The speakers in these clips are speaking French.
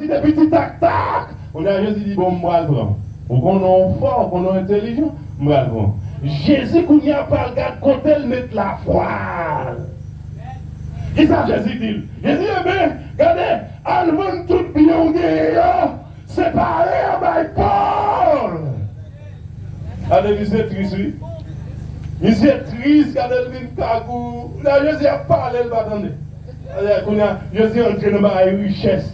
petit petit tac tac. On a Jésus dit bon, moi le prends. Ou qu'on est fort, qu'on est intelligent, moi le prends. Jésus qu'on n'y a pas regardé quand elle met la foi. Qui ça Jésus dit? Jésus dit, mais regardez, allemand tout bien séparé à Paul. Allez, c'est triste, oui. Il c'est triste quand elle vient kagou. Là, Jésus a parlé, elle va attendre. Jésus est entré dans la richesse.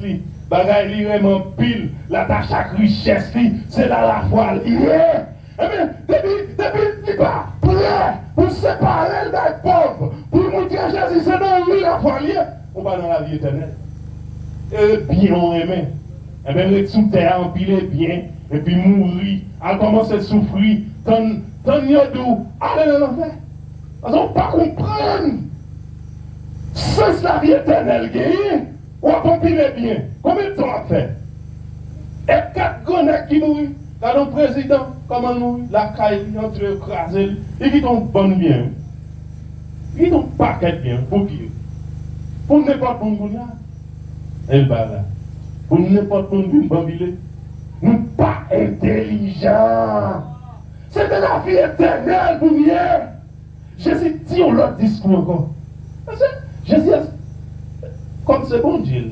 Bagay li vraiment pile. La tâche à richesse, c'est là la foi liée. Eh bien, depuis, il pas prêt pour séparer les pauvres, pour montrer Jésus, c'est dans lui la foi liée. On va dans la vie éternelle. Et bien on aimé. Eh bien, les sous terre, empiler bien, et puis mourir, à commencer à souffrir, tant yodou, aller dans l'enfer. Parce qu'on ne peut pas comprendre. C'est la vie éternelle qui on va empiler bien. Combien de temps a fait? Et 4 grenades qui mourent. Quand le président, comment nous, la caille, entre écrasés, il dit qu'on bonne bien. Il dit qu'on paquet bien, pour qui? Pour n'importe où, elle va là. Pour n'importe où, nous pas intelligents. C'est de la vie éternelle pour nous. Jésus dit on l'autre discours encore. Jésus, comme c'est bon Dieu,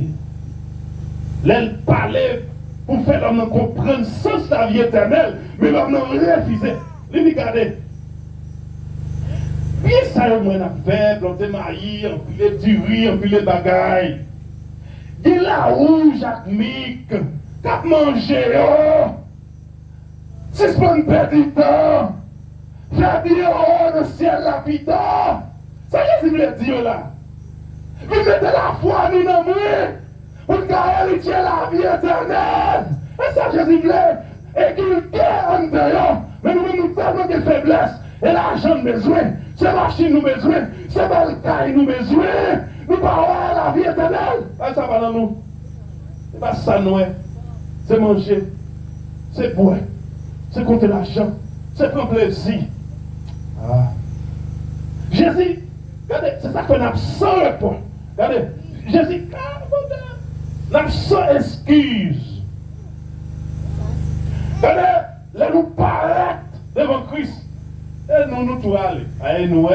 elle parlait pour faire l'homme comprendre sens la vie éternelle, mais l'homme n'a refusé. Il dit, regardez, bien ça, au moins, on a fait, planter maïs, on pile du riz, on pile bagailles. Il y a là où Jacques Mick, qu'a mangé, c'est ce qu'on perd du temps. Faire dire, oh, le ciel l'habitant. Ça, Jésus voulait dire là. Vous mettez la foi, nous dans pour hériter la vie éternelle. Et ça, Jésus voulait équilibrer en dehors. Mais nous tellement de faiblesse. Et l'argent nous besoin. C'est machine nous besoin. C'est belle nous besoin. Nous parlons la vie éternelle. Ça va dans nous. C'est pas ça, nous. C'est manger. C'est boire. C'est compter l'argent. C'est prendre plaisir. Ah. Jésus, regardez, c'est ça qu'on a sans réponse. Regardez, Jésus, n'a sans excuse. Regardez, là nous paraître devant Christ. Et nous tout aller. Et nous,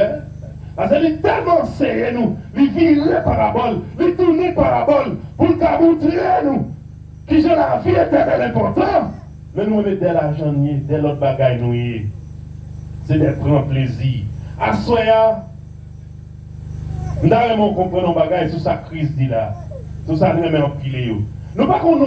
parce qu'il est tellement serré, nous. Il vire parabole, il tourne parabole pour nous montrer, nous, qui j'ai la vie éternelle importante. Mais nous, dès l'argent, dès l'autre bagaille, nous, c'est de prendre plaisir. À soya, nous devons comprendre nos bagailles sur sa crise dit là. Sur ça, nous devons empiler. Nous pas qu'on nous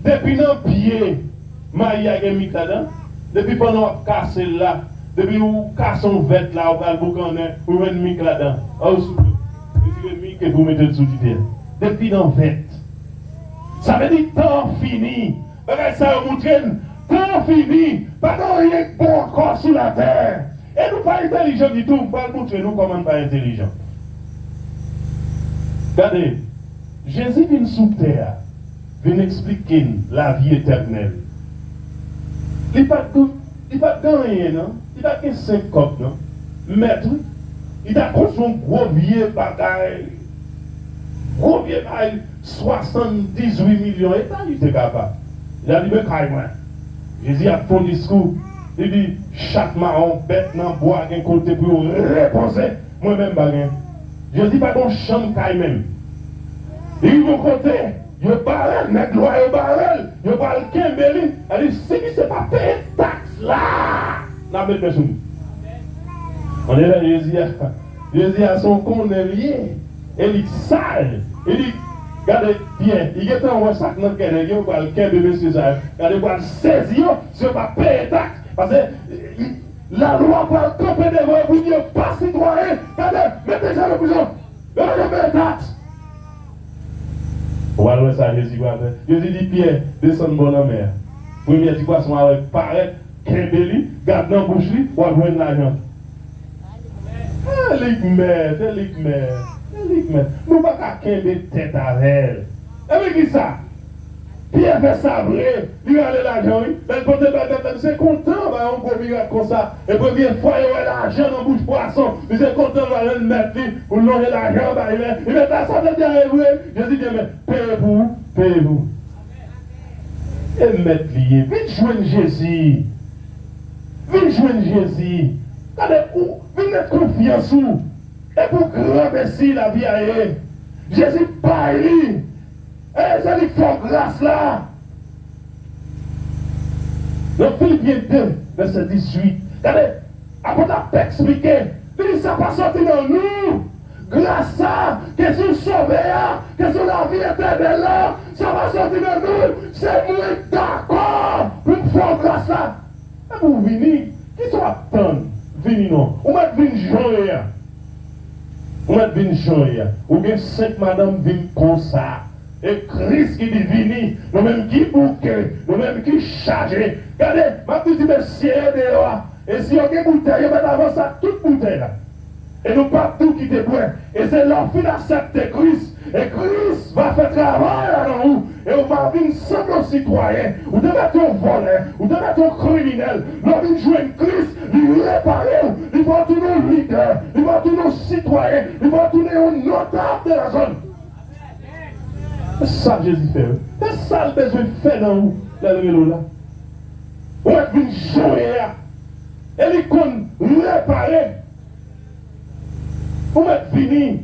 depuis nos pieds, Maïa a mis là-dedans, depuis pendant qu'on casse là, depuis qu'on casse son vêt là, on va le boucaner, on va le mettre là-dedans. Oh, c'est le mic que vous mettez dessous du terre. Depuis nos vêt. Ça veut dire temps fini. Regardez ça, vous montrez, temps fini. Pas de rien de bon encore sur la terre. Et nous pas intelligents du tout, on va montrer nous comment pas intelligents. Regardez, Jésus vient sous terre, vient expliquer la vie éternelle. Il n'y a pas de rien, non? Il n'y a pas de 5 copes, non? Maître, il a construit un gros vieux bagaille. Gros vieux bagaille, 78 millions. Et ça, il était capable. Il a dit, mais carrément. Jésus a fait un discours. Il dit, chaque marron, bête, dans bois, un côté pour reposer. Moi-même, baguette. Jésus pas bon chambre même. Il vont côté, il barrel, net loi il barrel, il parle Kembeli. Elle dit, si c'est pas payer taxe là, n'a pas de besoin. On est là, Jésus a son connaît, il est sale. Il dit, regardez bien, il est en sac dans le Kembeli, il parle Kembeli, monsieur ça. Regardez, il va saisir, si pas payer taxe. Parce que la loi va camper devant vous dire, pas citoyen, regardez, mettez ça en prison. Regardez, taxe. On va voir ça, Jésus va faire. Jésus dit, Pierre, descends bon en mer. Premier petit poisson avec paraître, Kembeli, garde dans la bouche, on va voir l'argent. Ah, l'igmère. Nous ne pouvons pas Kembeli tête à elle. Et puis qui ça? Pierre fait ça vrai, il a l'argent, c'est content, on peut vivre comme ça. Et première fois, il a l'argent dans la bouche poisson, il est content de le mettre, pour longer l'argent, il met la santé derrière vous. Je dis, mais payez-vous, Payez-vous. Et mettre lié. Vite joindre Jésus. Vite joindre Jésus. Regardez, vite mettre confiance où. Et pour grand merci la vie à elle. Jésus paye. Et ça lui fait grâce là. Dans Philippiens 2, verset 18. Regardez, après la expliqué, il ça pas sorti dans nous. Grâce à, que si vous sauvez, que si la vie éternelle là, ça va sortir de nous. C'est nous d'accord pour faire grâce là. Et vous venez, qui sont attendus? Venez non. Ou mettre venir joie. Ou mettre venir joie. Ou bien 5 madame viennent comme ça. Et Christ qui dit vini, nous-mêmes qui bouquet, nous-mêmes qui chargé. Regardez, ma petite monsieur dehors. Et si on a une bouteille, on va avancer à toute bouteille là. Et nous pas tout quitter boire. Et c'est leur fin d'accepter Christ. Et Christ va faire travail dans nous. Et on va venir sans nos citoyens. Ou de mettre un voleur, ou de mettre un criminel. Nous allons jouer Christ, lui réparer. Il va tous nos leaders, il va tous nos citoyens, il va tous nos notables de la zone. C'est ça que Jésus fait. C'est ça que Jésus fait dans nous. Là. On va venir jouer. Et il compte réparer. Vous m'êtes fini.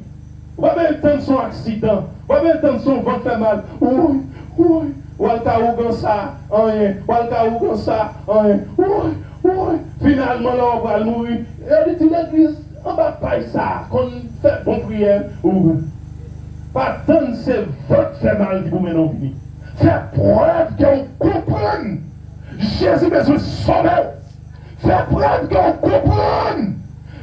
Vous avez entendre son accident. Vous avez entendre son ventre fait mal. Oui. Ou al ka ou comme ça, rien. Ou al ka ou comme ça, rien. Oui. Finalement, là, on va mourir. Et dit l'église, on va pas ça. Qu'on fait bon prière. Pas tant c'est votre fait mal qui vous mène en vie. Faire preuve qu'on comprenne. Jésus besoin de sauver. Faire preuve qu'on comprenne.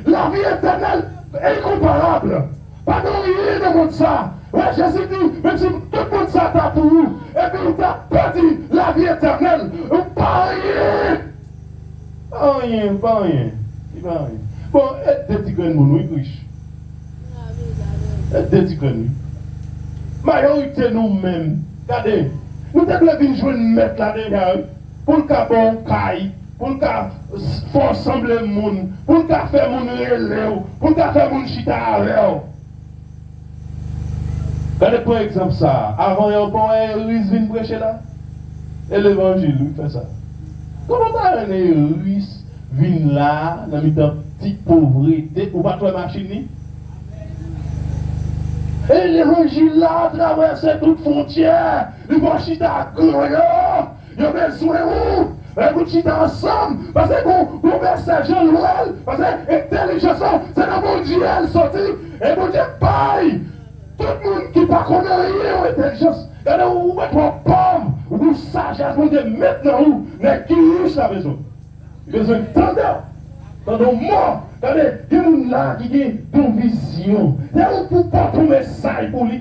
La vie éternelle incomparable. Pas de rien de monde ça. Ouais, Jésus dit, même si tout le monde s'attend pour vous, et puis il t'a perdu la vie éternelle, pas rien. Pas rien. Bon, et des petits grains de mon riche. Et des petits grains. Majorité nous-mêmes, regardez, nous devons jouer une mettre là-dedans pour le cas bon caille. Pour le cas faire sembler le monde, pour le cas faire mon relève, pour le cas faire mon chita avec. Regardez par exemple ça, avant il y a un bon Ruiz vient prêcher là, et l'évangile lui fait ça. Comment un Ruiz vient là, dans une petite pauvreté, ou pas toi machine? Et l'évangile là traverse toute frontière, il va chita à Gloria, il y a besoin où? Et vous chitez ensemble, parce que vous versez Jean-Louel, parce que l'intelligence, c'est dans mon Dieu, elle sortit, et mon Dieu paille. Tout le monde qui ne connaît rien en intelligence, regardez où vous êtes pauvre, vous sagesse, mon Dieu, maintenant où, mais qui riche la maison. Il a besoin de tendeur, tendeur mort. Regardez, il y a des gens là qui ont une vision, il y a des gens qui portent un message pour lui.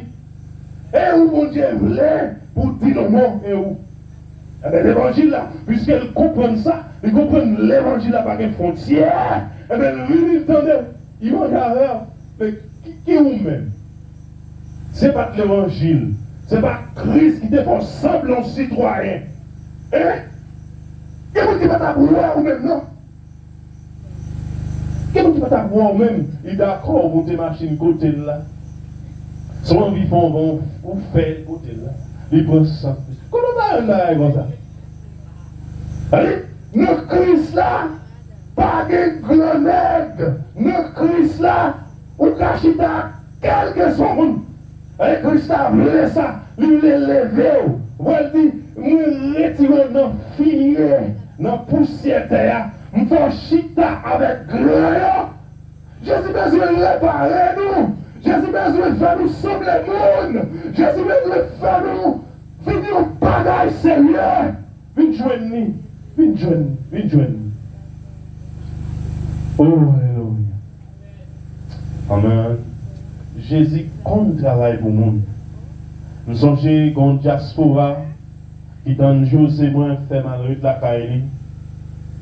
Et où mon Dieu voulait pour dire le mot, et où. Eh bien, l'évangile là, puisqu'elle comprend ça, ils comprennent l'évangile là par une frontière, eh bien, lui, il entendait, il mange avec, mais qui est vous-même? Ce n'est pas l'évangile, ce n'est pas Christ qui te fait semblant citoyen. Eh? Qu'est-ce qui va t'avoir vous-même, non? Qu'est-ce qui va t'avoir vous-même? Il est d'accord, vous tes machines côté là. Son envie vont vous faire côté là. Il prend ça. Comment va un comme ça? Allez, le Christ là, pas de grenade. Le Christ là, ou cachita, quel que soit le monde. Allez, Christ a voulu ça, il l'a levé. Voilà, dit, nous retirons dans le filier, dans la poussière terre, nous faisons chita avec gloire. Jésus besoin de réparer nous. Jésus besoin de faire nous sauver le monde. Jésus besoin de faire nous venir au bagage sérieux. Viens joindre nous. Viens joindre. Oh, alléluia. Amen. Jésus compte travail pour le monde. Nous sommes chez une diaspora qui dans José moi fait malheureux de la Kaili.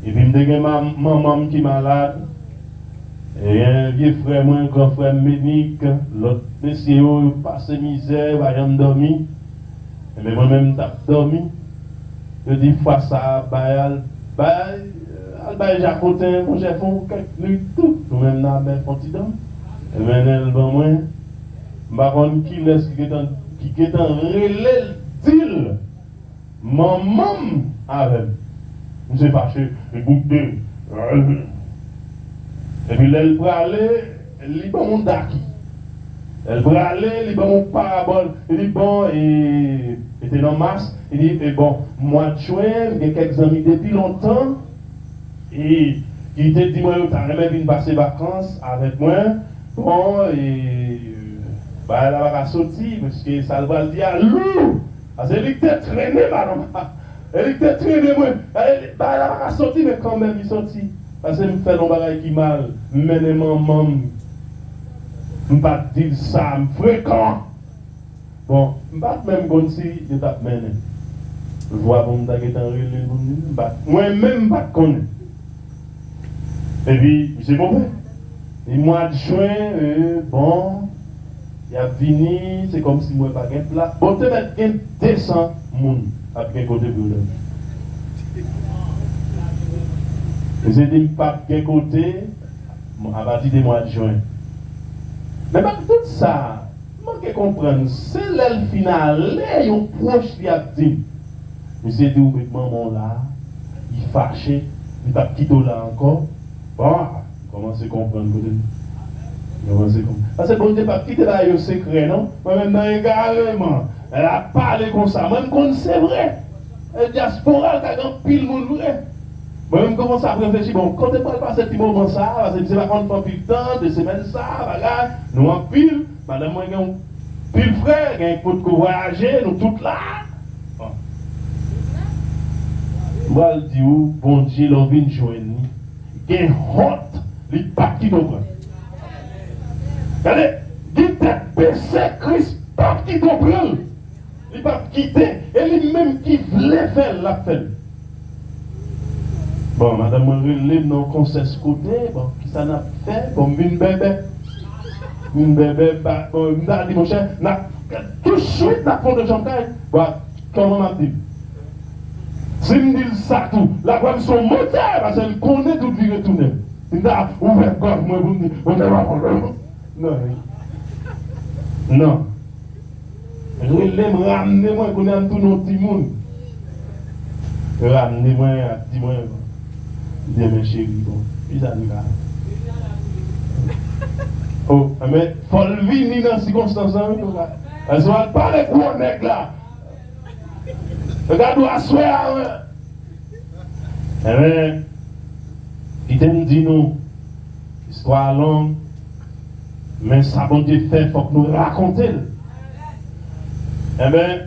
Et puis je suis maman qui est malade. Et un vieux frère, moi, un grand frère Ménique, l'autre monsieur passe misère, va y dormir. Et moi-même, j'ai dormi. Je dis, fois ça, al Jacotin, mon chef, quelques nuits, tout. Nous-mêmes, nous avons un petit dame. Et maintenant, moi, je qui laisse qui est en relais maman avec. Je suis fâché, écoutez. Et puis, elle peut aller, elle dit bon, mon daki. Elle peut aller, elle dit bon, mon parabole. Il dit bon, et était dans mars. Il dit, bon, mois de juin, il y a quelques amis depuis longtemps. Et il te dit, moi, tu as jamais venu passer vacances avec moi. Bon, et bah, elle va sortir parce que ça va dire à loup. Parce qu'elle était traînée, madame. Elle était traînée, moi. Elle va sortir, mais quand même, il sortit. Parce qu'elle me fait un bagage qui mal. Mais maman, je ne vais pas dire ça, je fréquent. Bon, je ne vais pas même comme si je tape mené. Je vois bon, je suis en relais, moi-même, je ne vais pas connaître. Et puis, c'est mauvais. Le mois de juin, bon, il a fini, c'est comme si moi pas de place. Bon, tu vas mettre 200 personnes après un côté pour le. Et c'est dit pas de côté à partir du mois de juin. Mais pas tout ça, je comprendre, c'est l'aile finale, il y a un proche qui a dit. Mais c'est dit, oui, maman là, il est fâché, il t'a quitté là encore. Bon, commence à comprendre. Parce que bon Dieu pas quitter là le secret, non? Moi-même dans également, elle a parlé comme ça. Moi-même quand c'est vrai. La diaspora, elle a grand pile monde vrai. Moi-même commence à réfléchir, bon, quand elle parle pas ce petit moment ça, parce que c'est pas quand on fait plus de temps, 2 semaines ça, voilà, nous en pile, madame moi, nous pile frère, il faut que voyager, nous tous là. Bon. Moi, je dis, bon Dieu, l'on vient joindre. Il y a une honte, il n'est pas qui comprend. Regardez, il t'a baissé Christ, pas qui comprend. Il va quitter, et lui-même qui voulait faire la fait. Bon, madame, moi, je relève dans le conseil ce côté, bon, qui ça n'a fait, bon, une bébé, bon, dit mon cher, tout de suite, la fond de Jean-Claude, bon, comment m'a dit? Si je dis ça tout, la voix son moteur, parce qu'elle connaît toute vie retournée. Il a ouvert gorge, moi, vous me dites, on ne va pas. Non. Non. Je l'aime ramener moi, qu'on aime tout nos petits monde. Ramener moi, dis-moi, dis mes chéris, bon, puis ça nous va. Oh, mais il faut le vivre dans ces circonstances. Elle ne va pas les gros mecs là. Regarde où à soir. Eh bien, il te dit nous, histoire longue, mais ça bon Dieu fait, il faut que nous racontions. Eh bien,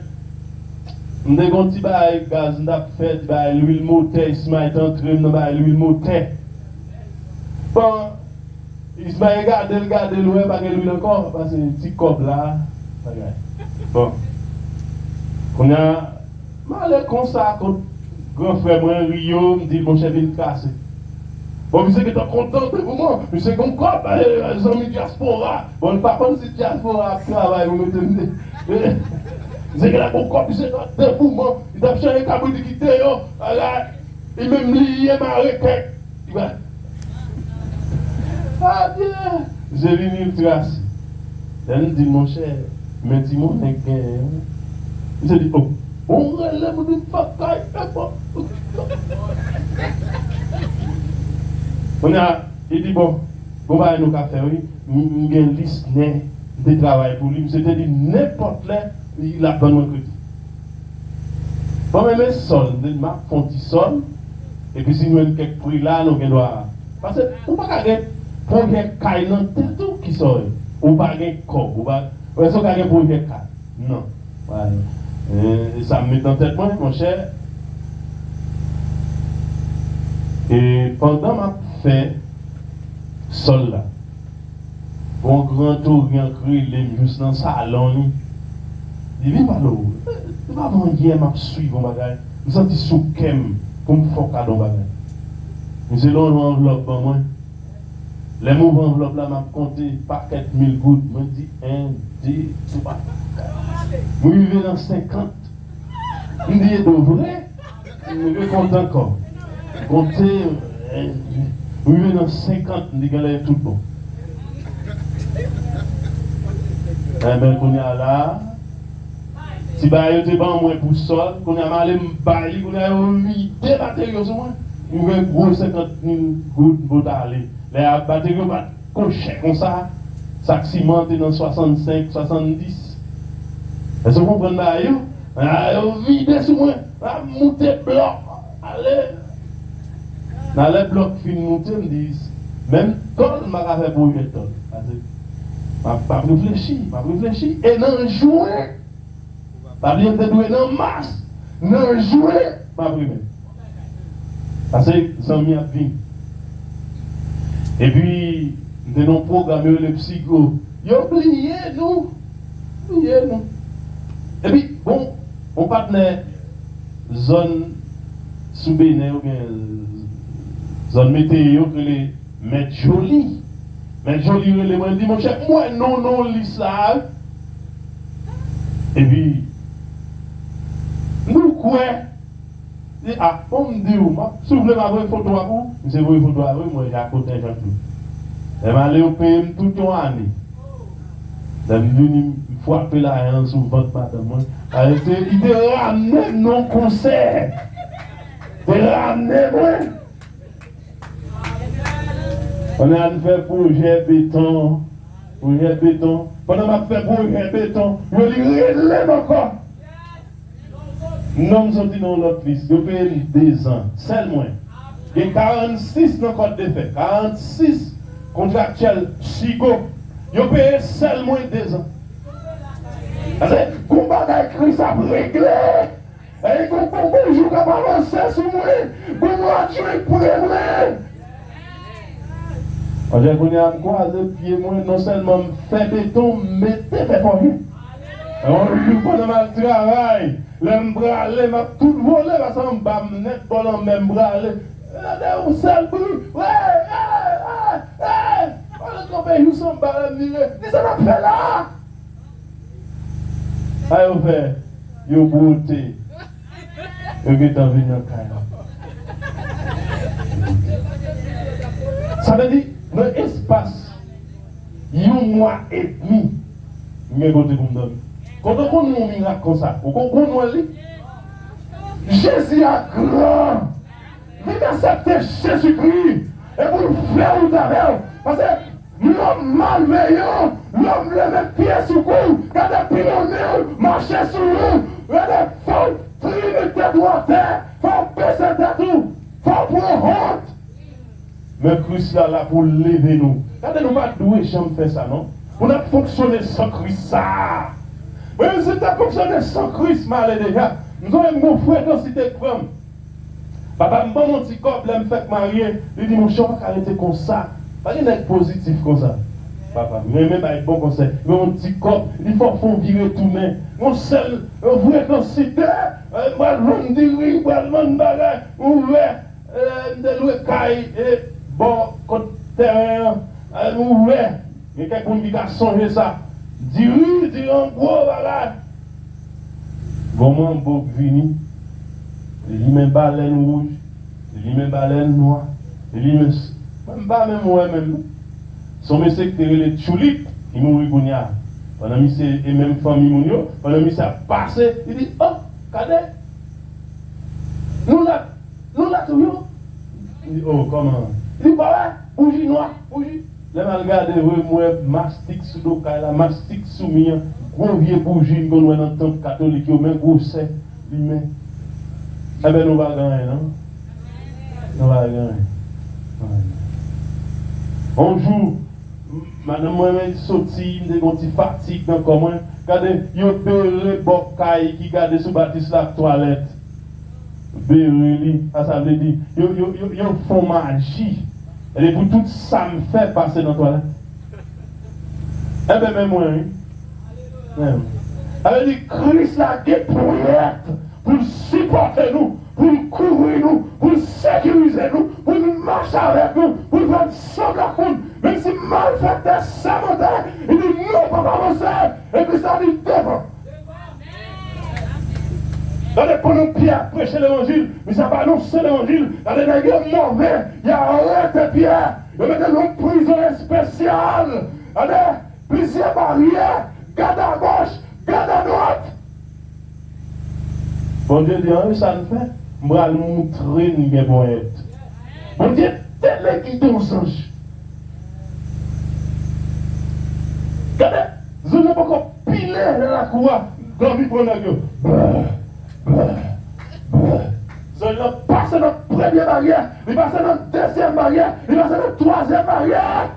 nous avons un petit gaz, nous avons fait l'huile moteur, Ismaël est entré dans l'huile moteur. Bon, Ismaël regarde l'huile, pas l'huile encore, parce que c'est un petit cop là. Bon, on a mal comme ça, quand grand frère moi Rio me dit mon chef vient casser. Bon, je sais que tu es content de moi, je sais qu'on cop, les amis diaspora. Bon, le papa c'est diaspora travaille, vous mettez. C'est que la bon cop, c'est un mouvement, il a changé cabot de quitter, il même lié ma requête. Ah bien, j'ai venu le tracer. Elle me dit mon cher, mais dis-moi, je dis, oh, on relève d'une fataille. Il dit, bon, on va aller au café, oui, il y a une liste de travail pour lui. C'était dit, n'importe là, il a besoin de crédit. Bon, mais sol, il m'a fait un petit sol, et puis si nous avons quelques prix là, nous devons. Parce que, on ne peut pas gagner pour un caille dans tout qui sort. On ne peut pas gagner corps, on ne peut pas gagner pour un caille. Non. Voilà. Ça me met en tête, moi, mon cher. Et pendant ma fait, sol là, bon grand tour, bien cru, il est juste dans le salon. Il dit, pas l'eau. Il va avant hier, m'a suivre, mon bagage. Je me sens sous kem, pour me faire cadeau, bagage. Mais c'est là, enveloppe, moi. Les mouvements enveloppe là, m'a compté paquet 1000 gouttes. Je me dis, 1, 2, 3. Je vivais dans 50. Je me dis, de vrai, je suis content encore. Compter, je vivais dans 50, je me dis, qu'elle est tout bon. Eh bien, qu'on y a là, Si bah yo te ban moins pour sol, qu'on a mal m'bailler, qu'on a vidé matériaux sur moi. Il y a gros 50 000 gouttes pour aller. Les matériaux pas cocher comme ça. Ça cimenté dans 65, 70. Est-ce que vous comprenez là yo? Yo vidé sur moi, monter bloc. Allez. Dans les blocs fin monter me disent même tol m'a fait pour une tol. Pas réfléchir et non jouer. Pas bien de doué dans masse, non jouer, pas privé. Parce que les amis a vie. Et puis, nous avons programmé le psycho. Ils ont oublié nous. Et puis, bon, on partenaire zone sous Bénin ou bien zone météo que les mettre joli. Mettre joli, les gens disent, mon cher, moi, non, l'islam. Et puis, nous quoi? Ah, on me dit, si vous voulez m'avoir une photo à vous, c'est une photo à vous, moi j'ai à côté un tout. Et m'a allé au pays toute l'année. Je suis venu frapper la hanche sur votre madame. Il te ramené non concert. Il te ramené, moi. On a fait projet béton. Pendant que je fais projet béton, je lui relève encore. Nous sommes dans notre liste, nous payons 2 ans, seulement. Il y a 46 dans le code de fait, 46 contractuels psycho, nous payons seulement 2 ans. C'est qu'on va écrire ça pour régler. Et qu'on peut bonjour comme avancer sur moi, pour nous attirer pour régler. Quand j'ai connu à me croiser, pied moi, non seulement fait béton, mais fait pour rien. On joue pendant le travail. Les bras, les m'a tout volé, parce qu'on m'a net volant même bras. On seul bruit. Ouais, on a nous sommes bas, dis ça m'a fait là. Aïe, on fait, yo beauté. Yo qui t'en venu en caille. Ça veut dire, dans l'espace, un mois et demi, mais côté comme ça. Quand on connaît un miracle comme ça, on connaît Jésus a grand. Venez accepter Jésus-Christ et vous le faire ou d'avant. Parce que l'homme malveillant, l'homme le met pied sous le cou, quand des pilonneurs marchaient sur nous, il y a des femmes trimer tête droite, faut baisser tête tout, faut prendre honte. Mais Christ là pour lever nous. Quand nous pas doués, jamais faire ça, non? On a fonctionné sans Christ ça. Mais si tu as fonctionné sans Christ, mal déjà, nous avons un bon frère dans cité Cram. Papa me bon mon petit corps, là me fait marier, il dit mon chien va arrêter comme ça. Pas qu'il est positif comme ça. Papa, mais même avec bon conseil, mais mon petit corps, il faut virer tout mais mon seul vrai dans cité, moi le dire, moi le bagage, ouvert, de louer caille et bon côté terrain, ouvert. Il y a quelqu'un qui a songé ça. Dis oui, dis en gros, voilà. Comment Bob vini? Il met baleine rouge, il met baleine noire, il met même pas même moi même. Son monsieur qui les tulips, il mourit pour nia. Pendant monsieur et même famille mounio, pendant monsieur a passé, il dit oh, cadet. Nous là tout. Il dit oh comment? Il dit bah bougie noire, bougie. Les mal regardé moi mastic sous do la mastic sous mien, gros vieux bougie qu'on dans le temple catholique ou même gros c'est lui-même. Eh bien, nous va gagner, non? Nous va gagner. Un jour, madame moi-même sorti, je suis fatigué dans comment. Regardez, il y a des bocailles qui gardent sous bâtisse la toilette. Béréli, ça veut dire, ils font magie. Et pour tout ça me fait passer dans la toilette. Eh bien, même moi, hein? Elle dit, Christ l'a dépouillette pour supporter nous, pour couvrir nous, pour sécuriser nous, pour nous marcher avec nous, pour faire semblant compte. Même si mal fait des sabotages, il dit non, pas avancer. Et puis ça dit devant. Pendant Pierre prêcher l'évangile, mais ça va annoncer l'évangile. Dans les nègres mauvais, il y a arrêté Pierre. Il y a une prison spéciale. Allez, plusieurs barrières, garde à gauche, garde à droite. Bon Dieu dit, ça ne fait. Je vais nous montrer une guéboyette. Bon Dieu, tel qui ton ange. Regardez, je n'ai pas encore pilé dans la cour. Quand il prend la gueule. Je n'ai passé dans la première barrière. Il passe dans la deuxième barrière. Il passe dans la troisième barrière.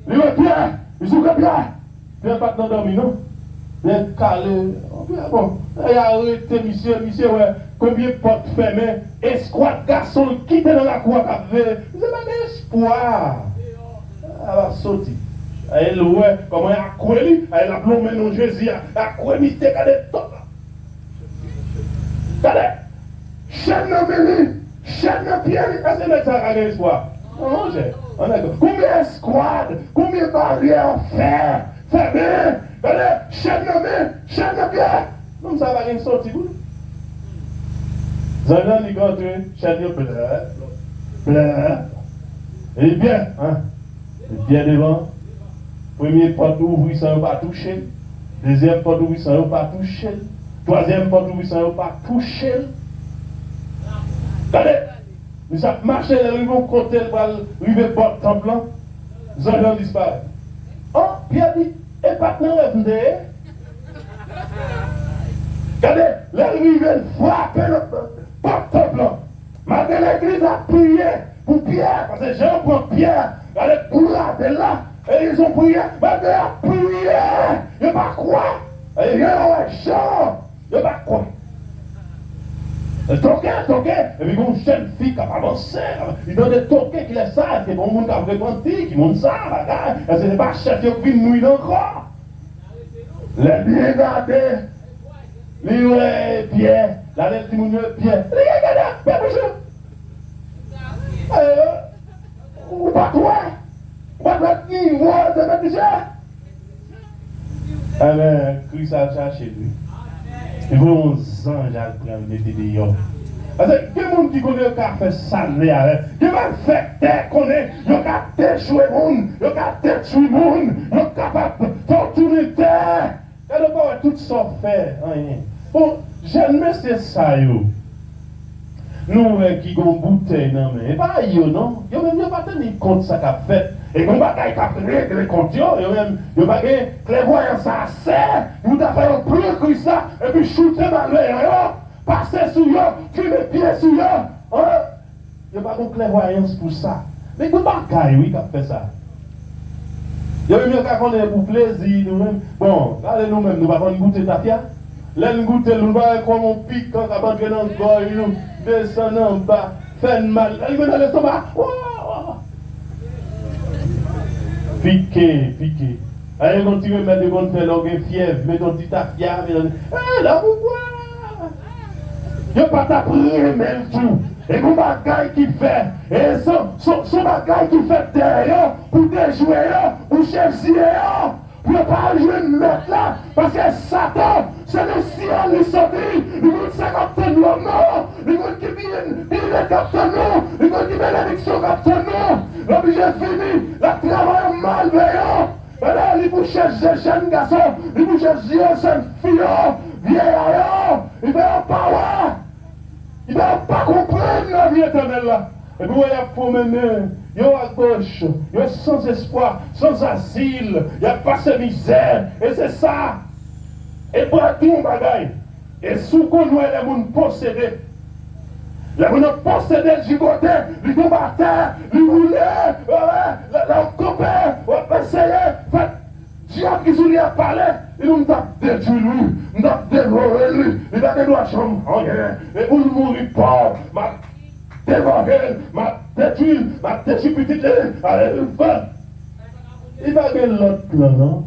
Il dit, Pierre, il s'ouvre Pierre. Pierre pas dans dormir, non? Bien calé. Bon, il a arrêté, monsieur, ouais. Combien de portes fermées? Escouade garçon qui était dans la cour avec. C'est pas d'espoir. Elle va sortir. Elle ouais, comment elle a couru, elle a plombé non Jésus, elle a couru mystère, regardez tout. Regardez, chaîne de Mélie, chaîne de Pierre, est-ce que ça a gagné espoir? Non, on a combien d'escouades, combien de barrières fer, fermées, regardez, chaîne de Pierre. Non, ça va gagner sortir. Zanan, il compte, chaîne de Pierre. Et bien, hein, bien devant. Première porte ouvrir sans pas toucher. Deuxième porte ouvrir sans pas toucher. Troisième porte ouvrir sans pas toucher. Regardez, nous avons marché dans le côté pour arriver à porte temple. Nous avons disparu. Oh, Pierre dit, et pas de rêve. Regardez, l'arrivée frapper le porte temple. Malgré l'église a prié pour Pierre, parce que Jean prend Pierre, regardez, pour la là. Et ils ont prié, mais ils ont prié. Il n'y a pas quoi. Et il y a un chant. Il n'y a pas quoi. Toqué. Et puis, une jeune fille qui a avancé. Il donne des toqués qui laissent ça. C'est bon, monde qui a repenti, qui monte ça. Et ce n'est pas chef qui a pris une mouille encore. Les bien gardés. Les ouais, Pierre. La lettre du monde, Pierre. Regardez, Pierre, monsieur. Ou pas toi. What you want to make the amen. Christ a cherché lui. Il faut un ange à prendre des dehors. Parce que quel monde qui connaît qu'à faire ça là, il va faire terre connaît, il a déjoué monde, il a détruit monde, il est capable de faire tourner terre. Elle ne pas tout ça faire rien. Bon, j'aime c'est ça yo. Nous qui avons bouteille non mais pas yo non, yo même pas tenir compte ça qu'a fait. Et qu'on va pas régler compte yo même yo pas clairvoyance assez vous avez fait plus que ça et puis shooter dans l'air passer sur yo tuer pieds sur yo hein yo pas de clairvoyance pour ça mais qu'on pas oui qu'a fait ça yo même qu'à connaître pour plaisir nous même bon allez nous même nous pas goûter tafia l'aile goûter nous va comme on pique quand on va entrer dans le corps nous descend en bas fait mal il va dans l'estomac piqué. Allez, continuez à mettre des bonnes fêtes, l'orgue fièvre, mettez ton petit tafia, là, pourquoi? Il n'y a pas ta prière, même tout. Et mon bagaille qui fait, et son bagaille qui fait derrière, pour déjouer, pour chercher, pour ne pas jouer une mettre là, parce que Satan, c'est le ciel, il sortit, il veut 50 de l'homme, il veut qu'il vienne, il est capteur, il veut qu'il bénédiction capteur, là, puis j'ai fini, la travail malveillant, et là, il vous cherche des jeunes garçons, il vous cherche des jeunes filles, vieillards, il veut pas, il ne va pas comprendre la vie éternelle là. Et puis, il y a pour mener, il y a à gauche, il y a sans espoir, sans asile, il n'y a pas de misère. Et c'est ça. Et pour tout le bagaille. Et sous qu'on nous les gens possédés. Les gens possédés du côté, du combattant, du rouler, la copain, on va essayer, diable qui s'est à parler, il nous a détruit lui, il nous a dévoré lui, il a des doigts chambre, et pour nous mourir pauvre, m'a dévoré, m'a détruit petite, allez, il va gagner l'autre plan, non?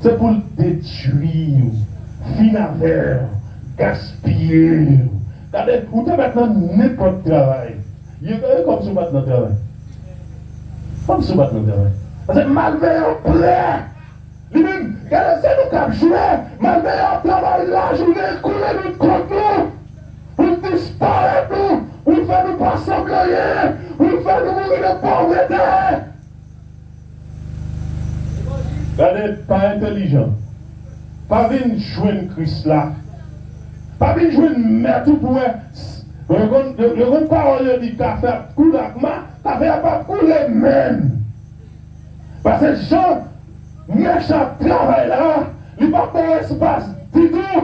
C'est pour le détruire, finir, gaspiller. Regardez, vous avez maintenant n'importe quel travail. Il y a comme si vous avez notre travail. Comme si vous avez notre travail. C'est malveillant plein. Lui-même, regardez, c'est nous qui avons joué. Malveillant travail la journée, couler nous contre nous. Pour disparaître nous. Pour faire nous pas sembler. Pour faire nous mourir de pauvreté. Regardez, pas intelligent. Pas venir jouer Christ là. Pas bien jouer une mère tout pour le grand parole dit qu'à faire couler qu'à faire pas couler même. Parce que les gens, méchants travail là, il n'y a pas d'espace du tout.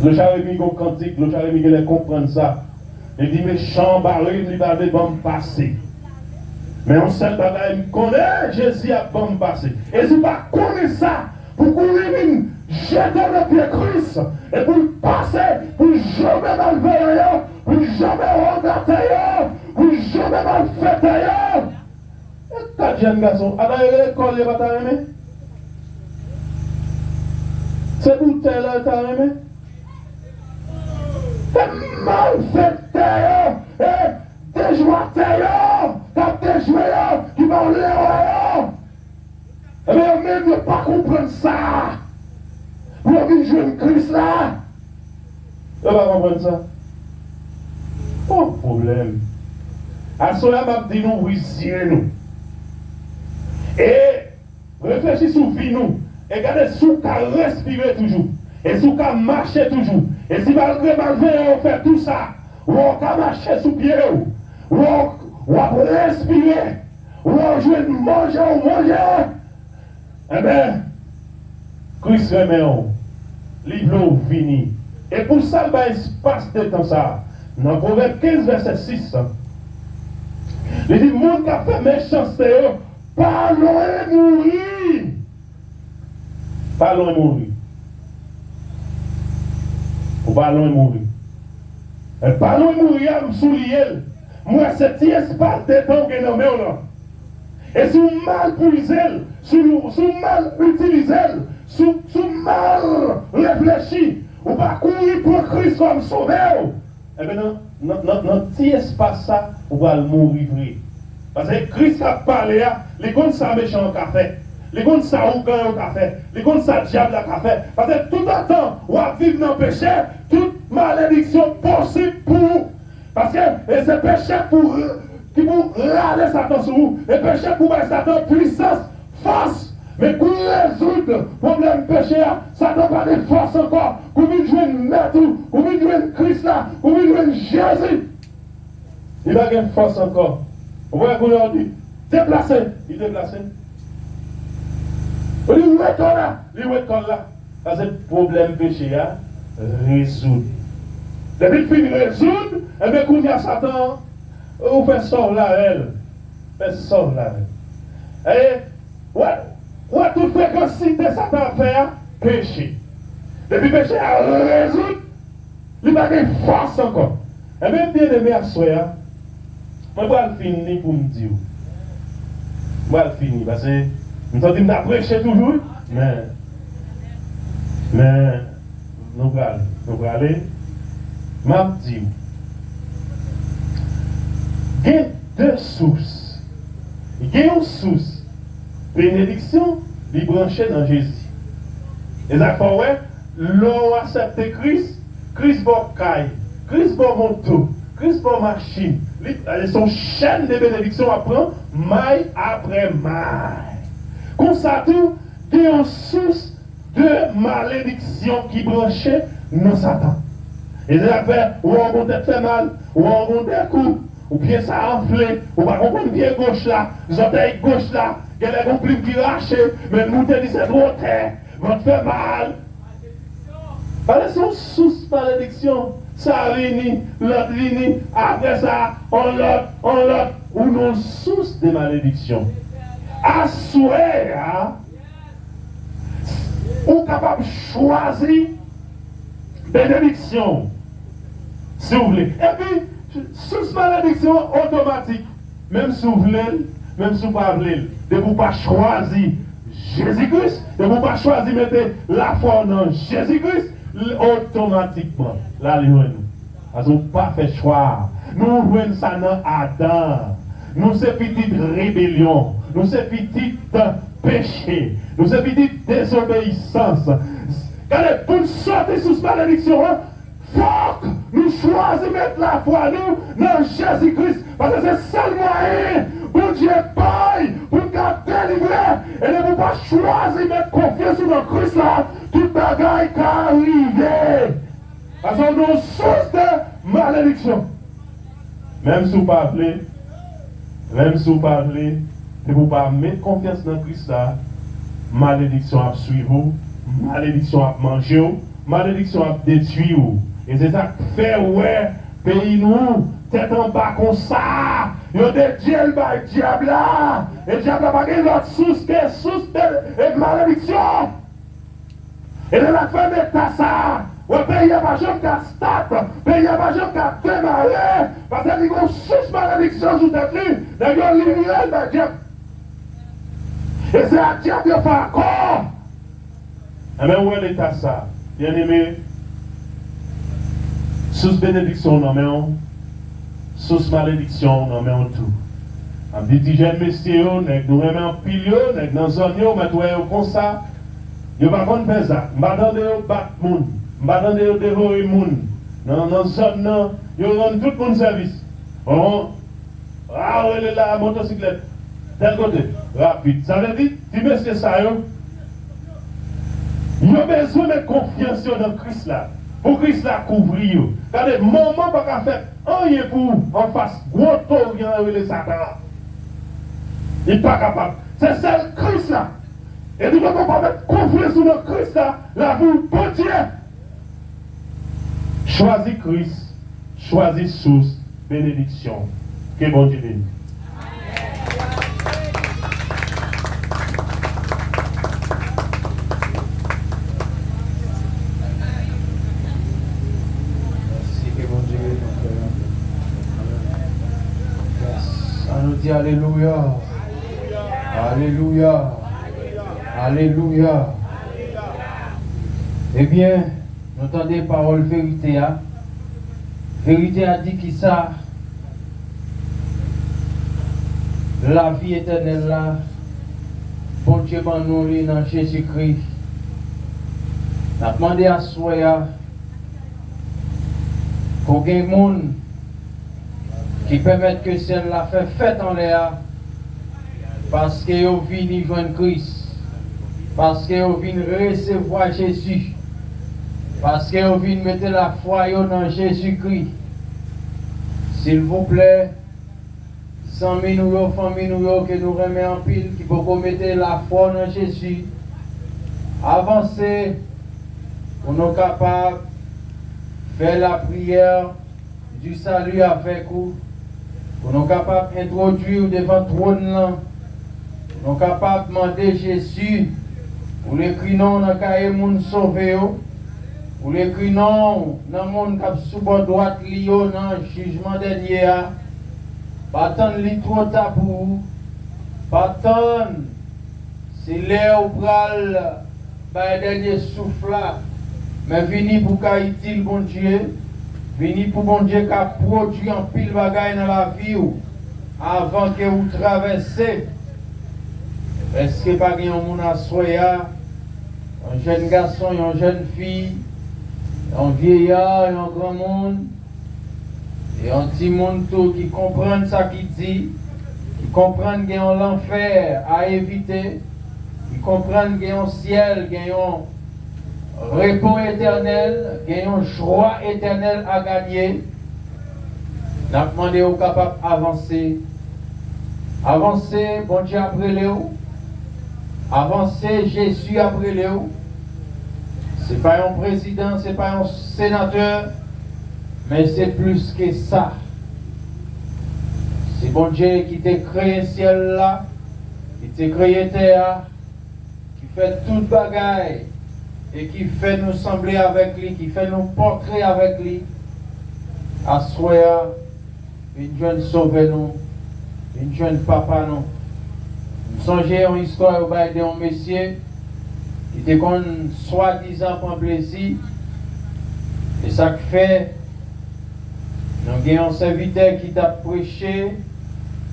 Le Jérémie cantique, le Jérémie il comprendre ça. Il dit méchant baril, il va bon passer. Mais on sait que il connaît Jésus a bon passer. Et si vous ne connaissez ça, pour courir jeter le pied Christ et pour passer, pour jamais mal faire, pour jamais regarder, pour jamais mal faire. Et 4 jeunes garçons, à l'école, il va t'aimer. C'est pour tel là, t'as aimé. C'est mal fait, et déjouer, t'as déjoué, qui va en l'air. Et bien, même ne pas comprendre ça. Vous avez joué une crise là. Vous ne pas comprendre ça. Pas de problème. À cela, je dis nous, risser nous. Et réfléchissez sur vie nous. Et regardez sous qu'à respirer toujours. Et sous qu'à marcher toujours. Et si malgré on fait tout ça, on va marcher sous pied, on va respirer, on va jouer manger. Eh bien, Christ remet livre fini. Et pour ça, il y a un espace de temps ça. Dans Proverbe 15, verset 6, il dit, monde qui a fait méchanceté, parlons et mourir. Parlons et mourir. Parlons et mourir. Parlons et mourir, je me soulier. Moi, c'est un espace de temps que nous avons. Et si vous mal puisez, si vous mal utilisez, si vous mal réfléchissez, vous ne pas courir pour Christ comme sauveur. Eh bien, dans petit espace, ça, vous allez mourir. Parce que Christ a parlé, les gens ça méchant au café, les gens ça ougan au café, les gens ça diable au café. Parce que tout le temps, vous vivez dans le péché, toute malédiction possible pour vous. Parce que c'est péché pour qui vous râler Satan sur vous, et péché pour mettre Satan puissance, force. Mais pour résoudre le problème péché, Satan n'a pas de force encore. Pour lui jouer une maître, pour lui jouer une Christ là, pour lui jouer une Jésus. Il n'a pas de force encore. Vous voyez qu'on leur dit, déplacé, il déplacé. Il dit, où est là? Il est là. Parce que le problème péché, résoudre. Depuis qu'il finit résoudre, et bien qu'on y a Satan, on fait sort là, elle. Fait sort là, elle. Et, ouais, tout fréquence de Satan faire péché. Depuis péché à résoudre, il n'a pas de force encore. Et bien, bien aimé à soi, je vais finir pour me dire. Je vais finir parce que nous sommes prêcher toujours, mais nous allons aller. Je vais dire. Il y a deux sources. Il y a une source. Bénédiction, les brancher dans Jésus. Et ça fait, ouais, l'on accepte Christ, Christ va caille, Christ va moto, Christ va machine. Son chaîne de bénédiction apprend maille après maille. Comme ça, tout, il y a une source de malédiction qui branchait dans Satan. Et ça fait, ou on va fait mal, ou on va des coups, ou bien ça enflé, ou pas comprendre bien gauche là, les orteils gauche là, il y a des plumes qui lâchent, mais nous te disons c'est trop terre, va te faire mal. Parce que son source malédiction, ça ligne, l'autre ligne, après ça, on l'autre, ou nos sources de malédiction. À souhait, ou capable de choisir bénédiction, si vous voulez. Et puis, source malédiction automatique, même si vous voulez, même si vous ne voulez pas, de vous pas choisir Jésus-Christ, de vous pas choisir mettre la foi dans Jésus-Christ, automatiquement, là, nous n'avons pas fait choix. Nous voyons ça dans Adam. Nous sommes petite rébellion. Nous sommes petite péché. Nous sommes petite désobéissance. Quand pour sortir sous cette malédiction, il faut que nous choisissons mettre la foi nous dans Jésus-Christ. Parce que c'est le seul moyen pour Dieu paye, pour nous délivrer. Et ne vous pas choisir mettre confiance dans Christ là. tout bagaille qui arrive. Parce qu'on a une source de malédiction. Même si vous parlez, c'est pour ne pas mettre confiance dans Christ là, malédiction à suivre, malédiction à manger, malédiction à détruire. Et c'est ça qui fait, ouais, pays nous, tête en bas comme ça. Il y a des dieux par le diable là. Et le diable n'a pas l'autre source de malédiction. Et de la fin de ça, le pays n'a pas jamais qu'à start, le pays n'a pas jamais qu'à démarrer. Parce qu'il y a une source de malédiction sous tête lui. D'ailleurs, il y a une diable. Et c'est un diable qui fait encore. Eh bien, où est l'état ça? Bien aimé, sous bénédiction, non mais on, sous malédiction, non mais on tout. En petit jeune messieurs, nous remettons en pile, nous dans zone, nous mettons comme ça. Nous ne pouvons pas faire ça. Nous ne pouvons pas battre les gens. Nous ne pouvons pas dévorer les gens. Dans la zone, nous rendons tout le monde service. Ah, elle est là, la motocyclette. Tel côté, rapide. Ça veut dire, si monsieur ça, il a besoin de confiance dans Christ là. Pour Christ là couvrir. Regardez, maman ne peut pas faire rien pour en face. Gros taux vient avec le Satan. Il n'est pas capable. C'est celle Christ là. Et nous ne pouvons pas mettre confiance dans Christ là. La vous, bon Dieu. Choisis Christ. Choisis source. Bénédiction. Que bon Dieu bénisse. Nous dit Alléluia. Alléluia. Alléluia. Eh bien, nous entendons parole vérité. Vérité a dit qui ça? La vie éternelle là, bon Dieu, nous dans Jésus-Christ. Nous avons demandé à soi pour qu'il y ait des gens qui permettent que celle la fait fête en l'air parce qu'ils viennent joindre Christ, parce qu'ils viennent recevoir Jésus, parce qu'ils viennent mettre la foi dans Jésus-Christ. S'il vous plaît, sans nous, famille nous, que nous remettons en pile, qui peut mettre la foi dans Jésus, avancer pour nous capables de faire la prière du salut avec vous. Nous sommes capables d'introduire devant le trône. Nous sommes capables de demander Jésus pour l'écrit non dans le cahier moun sauvé. Pour l'écrit non dans le monde qui est sous bord droite dans le jugement dernier. Pas attendre li trop tard pour vous. Pas attendre. C'est l'air où pral le dernier souffle. Mais venez pour Haïti, le bon Dieu. Venez pour bon Dieu qui a produit un pile de bagaille dans la vie avant que vous traversez. Est-ce que pas un monde à soya, un jeune garçon, une jeune fille, un vieillard, un grand monde, et un petit monde tout qui comprennent ça qu'il dit, qui comprennent qu'il y a l'enfer à éviter, qui comprennent qu'il y a un ciel, qu'il y a un repos éternel, gagnons joie éternelle à gagner. Nous avons demandé aux capables d'avancer. Avancer, bon Dieu après Léo. Avancer, Jésus après Léo. Ce n'est pas un président, ce n'est pas un sénateur, mais c'est plus que ça. C'est bon Dieu qui t'a créé le ciel là, qui t'a créé terre, qui fait toute bagaille. Et qui fait nous sembler avec lui, qui fait nous portrer avec lui. À soi, une jeune sauver nous, une jeune papa nous. Nous songeons une histoire d'un monsieur qui était comme soi-disant pour un plaisir. Et ça fait, nous avons un serviteur qui t'a prêché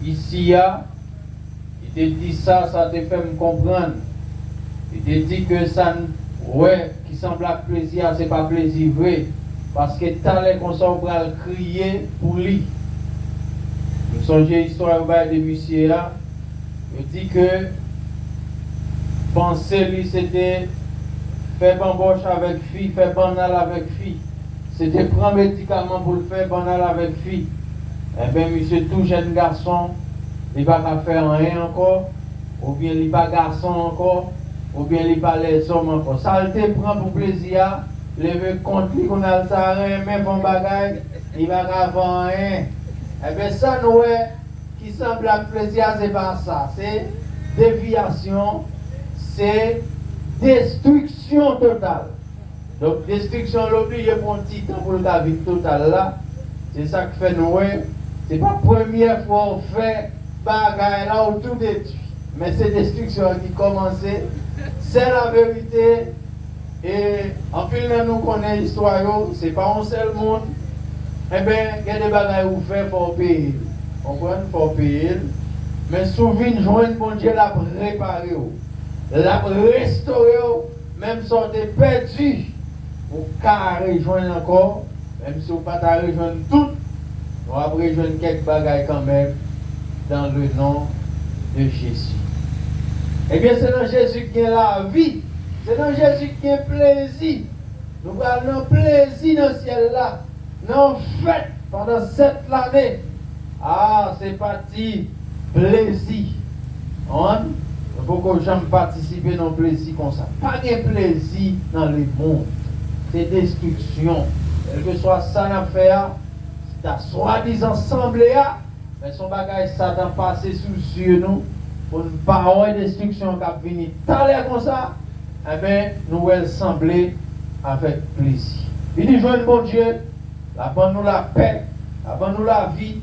ici, il t'a dit ça, ça te fait me comprendre. Il t'a dit que ça ouais, qui semble à plaisir, c'est pas plaisir vrai. Parce que tant les consommateurs vont crier pour lui. Nous songeons l'histoire de monsieur là. Il dit que penser lui c'était faire bamboche avec fille, faire banal avec fille. C'était prendre médicaments pour le faire banal avec fille. Eh bien, monsieur, tout jeune garçon, il va pas faire rien encore, ou bien il pas garçon encore, ou bien il pas les hommes encore. Ça, il te prend pour plaisir, lever contre lui qu'on a ça, même bon bagage, il va pas avoir rien. Eh bien, ça, nous, qui semble à plaisir, c'est pas ça. C'est déviation, c'est destruction totale. Donc, destruction, l'oblige pour un petit temps pour le vie total là. C'est ça que fait nous. C'est pas la première fois qu'on fait bagaille là où tout détruit. Mais c'est destruction qui commence. C'est la vérité. Et en plus, nous connaissons l'histoire. C'est pas un seul monde. Eh bien, il y a des bagailles où faire pour payer. On comprend pour payer. Mais souvent, joindre bon Dieu l'a préparé. L'a restauré. Même si on est perdu. Ou qu'à rejoindre encore, même si on ne peut pas rejoindre tout, on va rejoindre quelques bagailles quand même dans le nom de Jésus. Eh bien, c'est dans Jésus qu'il y a la vie, c'est dans Jésus qu'il y a plaisir. Nous avons plaisir dans le ciel là, nous fête pendant 7 années. Ah, c'est parti, plaisir. Il faut que j'aime participer dans le plaisir comme ça. Pas de plaisir dans le monde. C'est destruction. Quel que soit ça l'affaire, c'est à soi-disant semblé, mais son bagage Satan passé sous yeux nous pour ne pas avoir destruction qui a fini. Tant comme ça, eh bien, nous allons sembler avec plaisir. Il dit, joignez bon Dieu, la nous la paix, la nous la vie,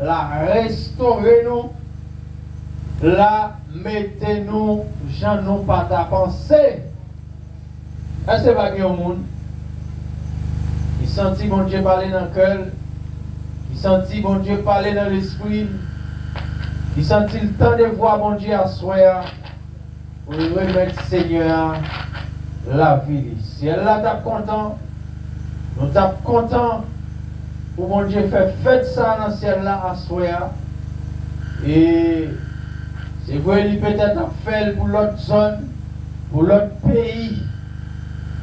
la restaurer nous, la mettez-nous, j'en ai pas ta pensée. Est-ce que c'est pas au monde? Il sentit bon Dieu parler dans le cœur. Il sentit bon Dieu parler dans l'esprit. Il sentit le temps de voir bon Dieu à soi pour remettre Seigneur la vie. Si elle là t'es content, nous t'es content pour bon Dieu faire fête ça dans le ciel là à soi. Et c'est vrai, il peut-être faire pour l'autre zone, pour l'autre pays.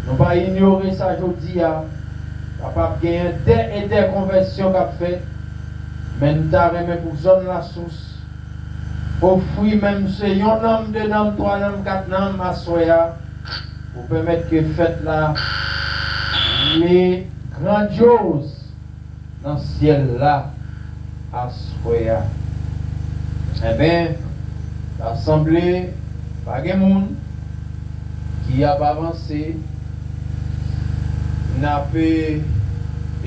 Nous ne pas ignorer ça aujourd'hui. Capable de gagner des et des conversions qu'a fait, mais nous avons pour zone la source. Offrir même c'est un homme, 2 hommes, 3 hommes, 4 hommes à soya pour permettre que fête là les grandioses dans le ciel là à soya. Eh bien, l'assemblée, pas de monde qui a avancé. N'a pas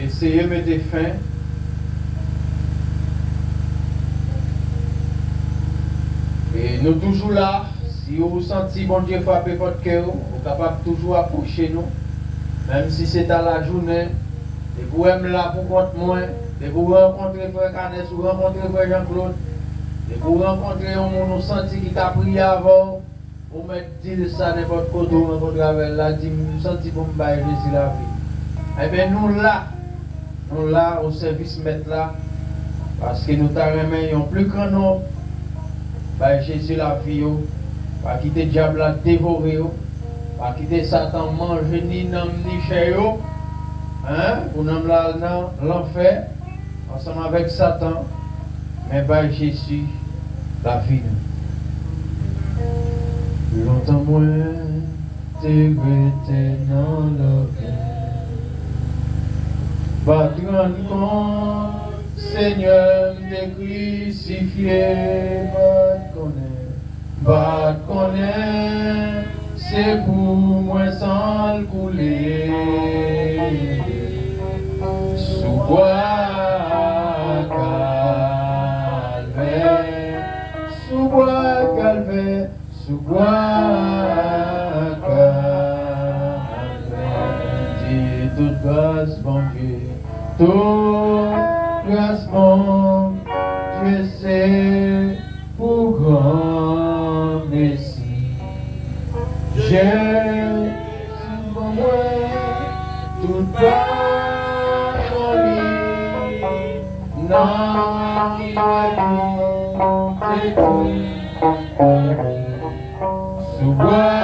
essayé de mettre fin. Et nous toujours là, si vous sentez bon Dieu frapper votre cœur, vous êtes capable toujours approcher nous, même si c'est à la journée, et vous êtes là pour contre moi, et vous rencontrez frère Canet, vous rencontrez frère Jean-Claude, et vous rencontrez un monde nous senti qui a prié avant, vous mettez dire ça n'importe quoi, vous rencontrez avec la dit, vous sentez pour me bailler Jésus la vie. Eh bien, nous là, au service maître là, parce que nous t'avons plus grand nombre, bah, Jésus la vie, pas quitter le diable à dévorer, pas quitter Satan manger ni nom ni chair, hein, pour nous là dans l'enfer, ensemble avec Satan, mais bah, Jésus la vie. Longtemps moins, t'es dans le cœur. Va te rendre compte, Seigneur, de crucifié, va te connaître, c'est pour moi sans le couler. Sous bois calvaire, sous bois calvaire, sous bois calvaire, dis toute grâce, bon Dieu. Tout grâce, mon Dieu, c'est pour grand merci. J'ai pour moi toute folie, non, qui m'a dit, sous bois.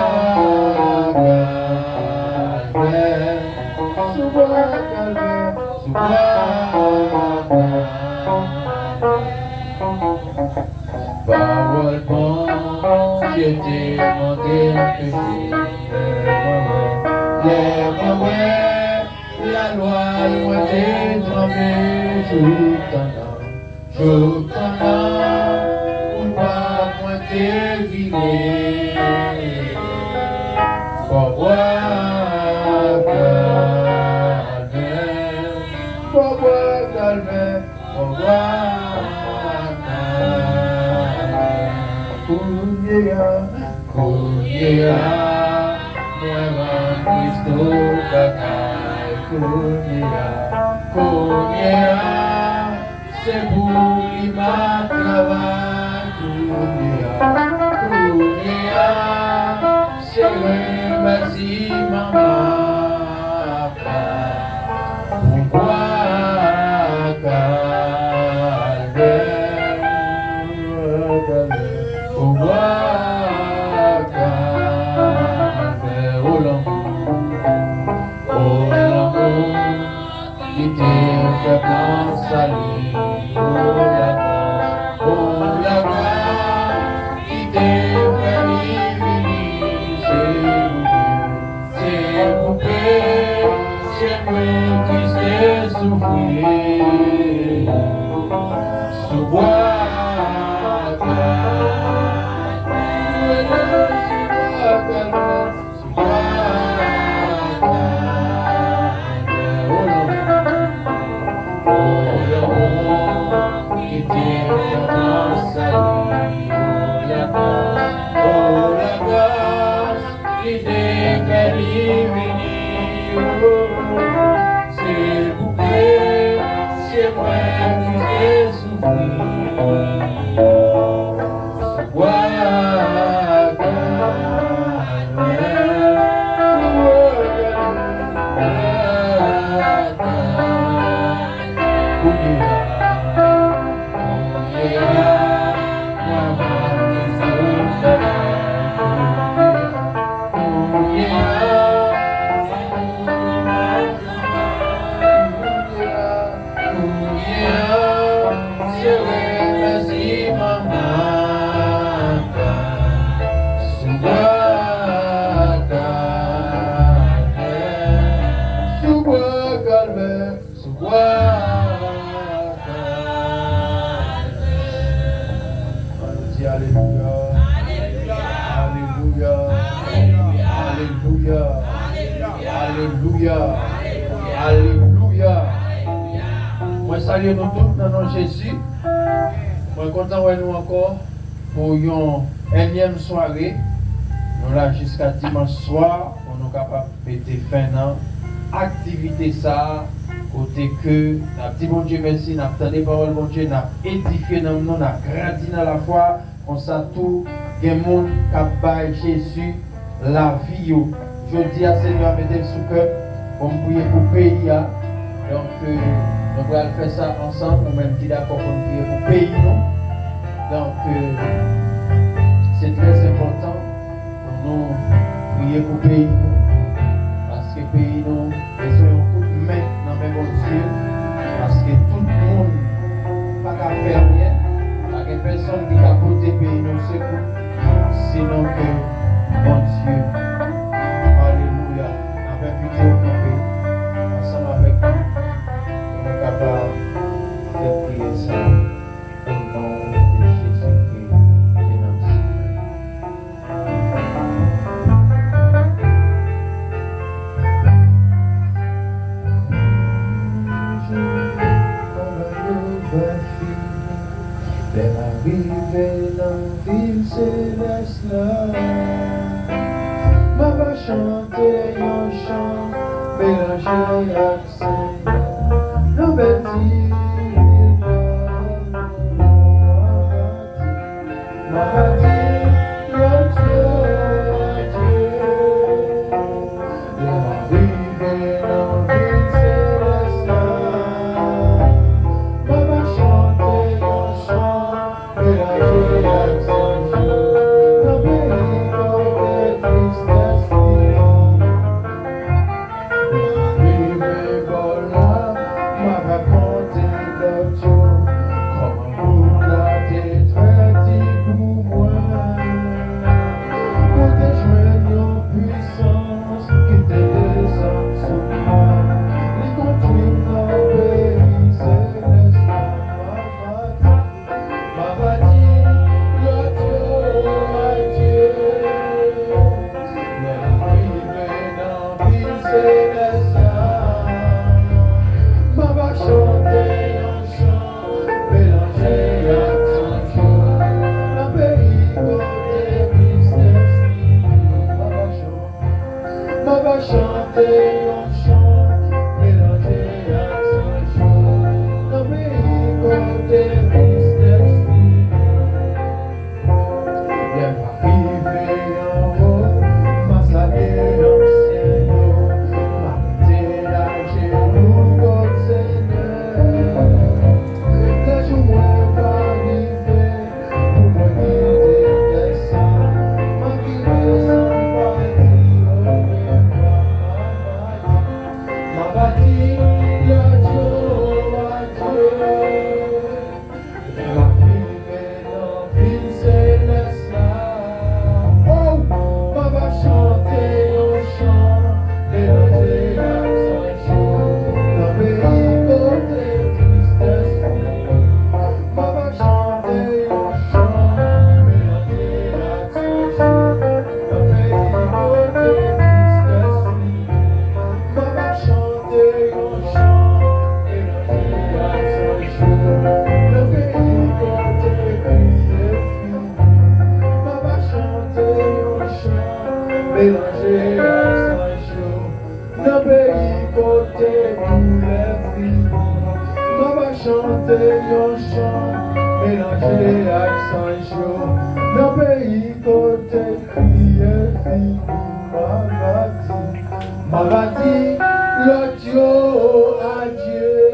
Parole bon, Dieu t'ai demandé que la loi, moi t'ai trempé, je t'en pour pas moi t'ai vidé. Pourquoi calmer, pourquoi Kunyea, nueva Cristo cacae, Kunyea, c'est pour ma travail, Kunyea, c'est remercie maman, pourquoi Alléluia. Moi salue nous tous dans le nom de Jésus. Moi content de nous encore pour une énième soirée. Nous là jusqu'à dimanche soir, pour nous capables de mettre fin à l'activité ça. Côté que, n'a dit bon Dieu merci, n'a entendu parole bon Dieu, n'a édifié dans nous, n'a grandi dans la foi. On sait tout, il y a des gens qui baillent Jésus la vie. Je dis à Seigneur, mettez sous cœur, pour me prier pour le pays. Donc, nous allons faire ça ensemble, ou même qui d'accord pour nous prier pour le pays. Donc, c'est très important pour nous prier pour le pays. Parce que le pays, nous besoin de coup de main dans le même Dieu. Parce que tout le monde n'a pas qu'à faire rien. Il n'y a personne qui a côté le pays, nous secoue. Sinon que bon Dieu. Alléluia. Avec vidéo campée, ensemble avec nous, on est capable de prier ça au nom de Jésus-Christ de Nazareth. Arrivé dans la ville céleste là, ma va chanter un chant mélangé avec Seigneur, nos bêtises, ma va dire gloire à Dieu. Arrivé dans la ville céleste là, ma va chanter un chant mélangé avec Seigneur, nos bêtises, tristesse. Ma va chanter un chant, mélanger avec Sancho. Dans le pays côté crié, ma va dire, l'autre adieu.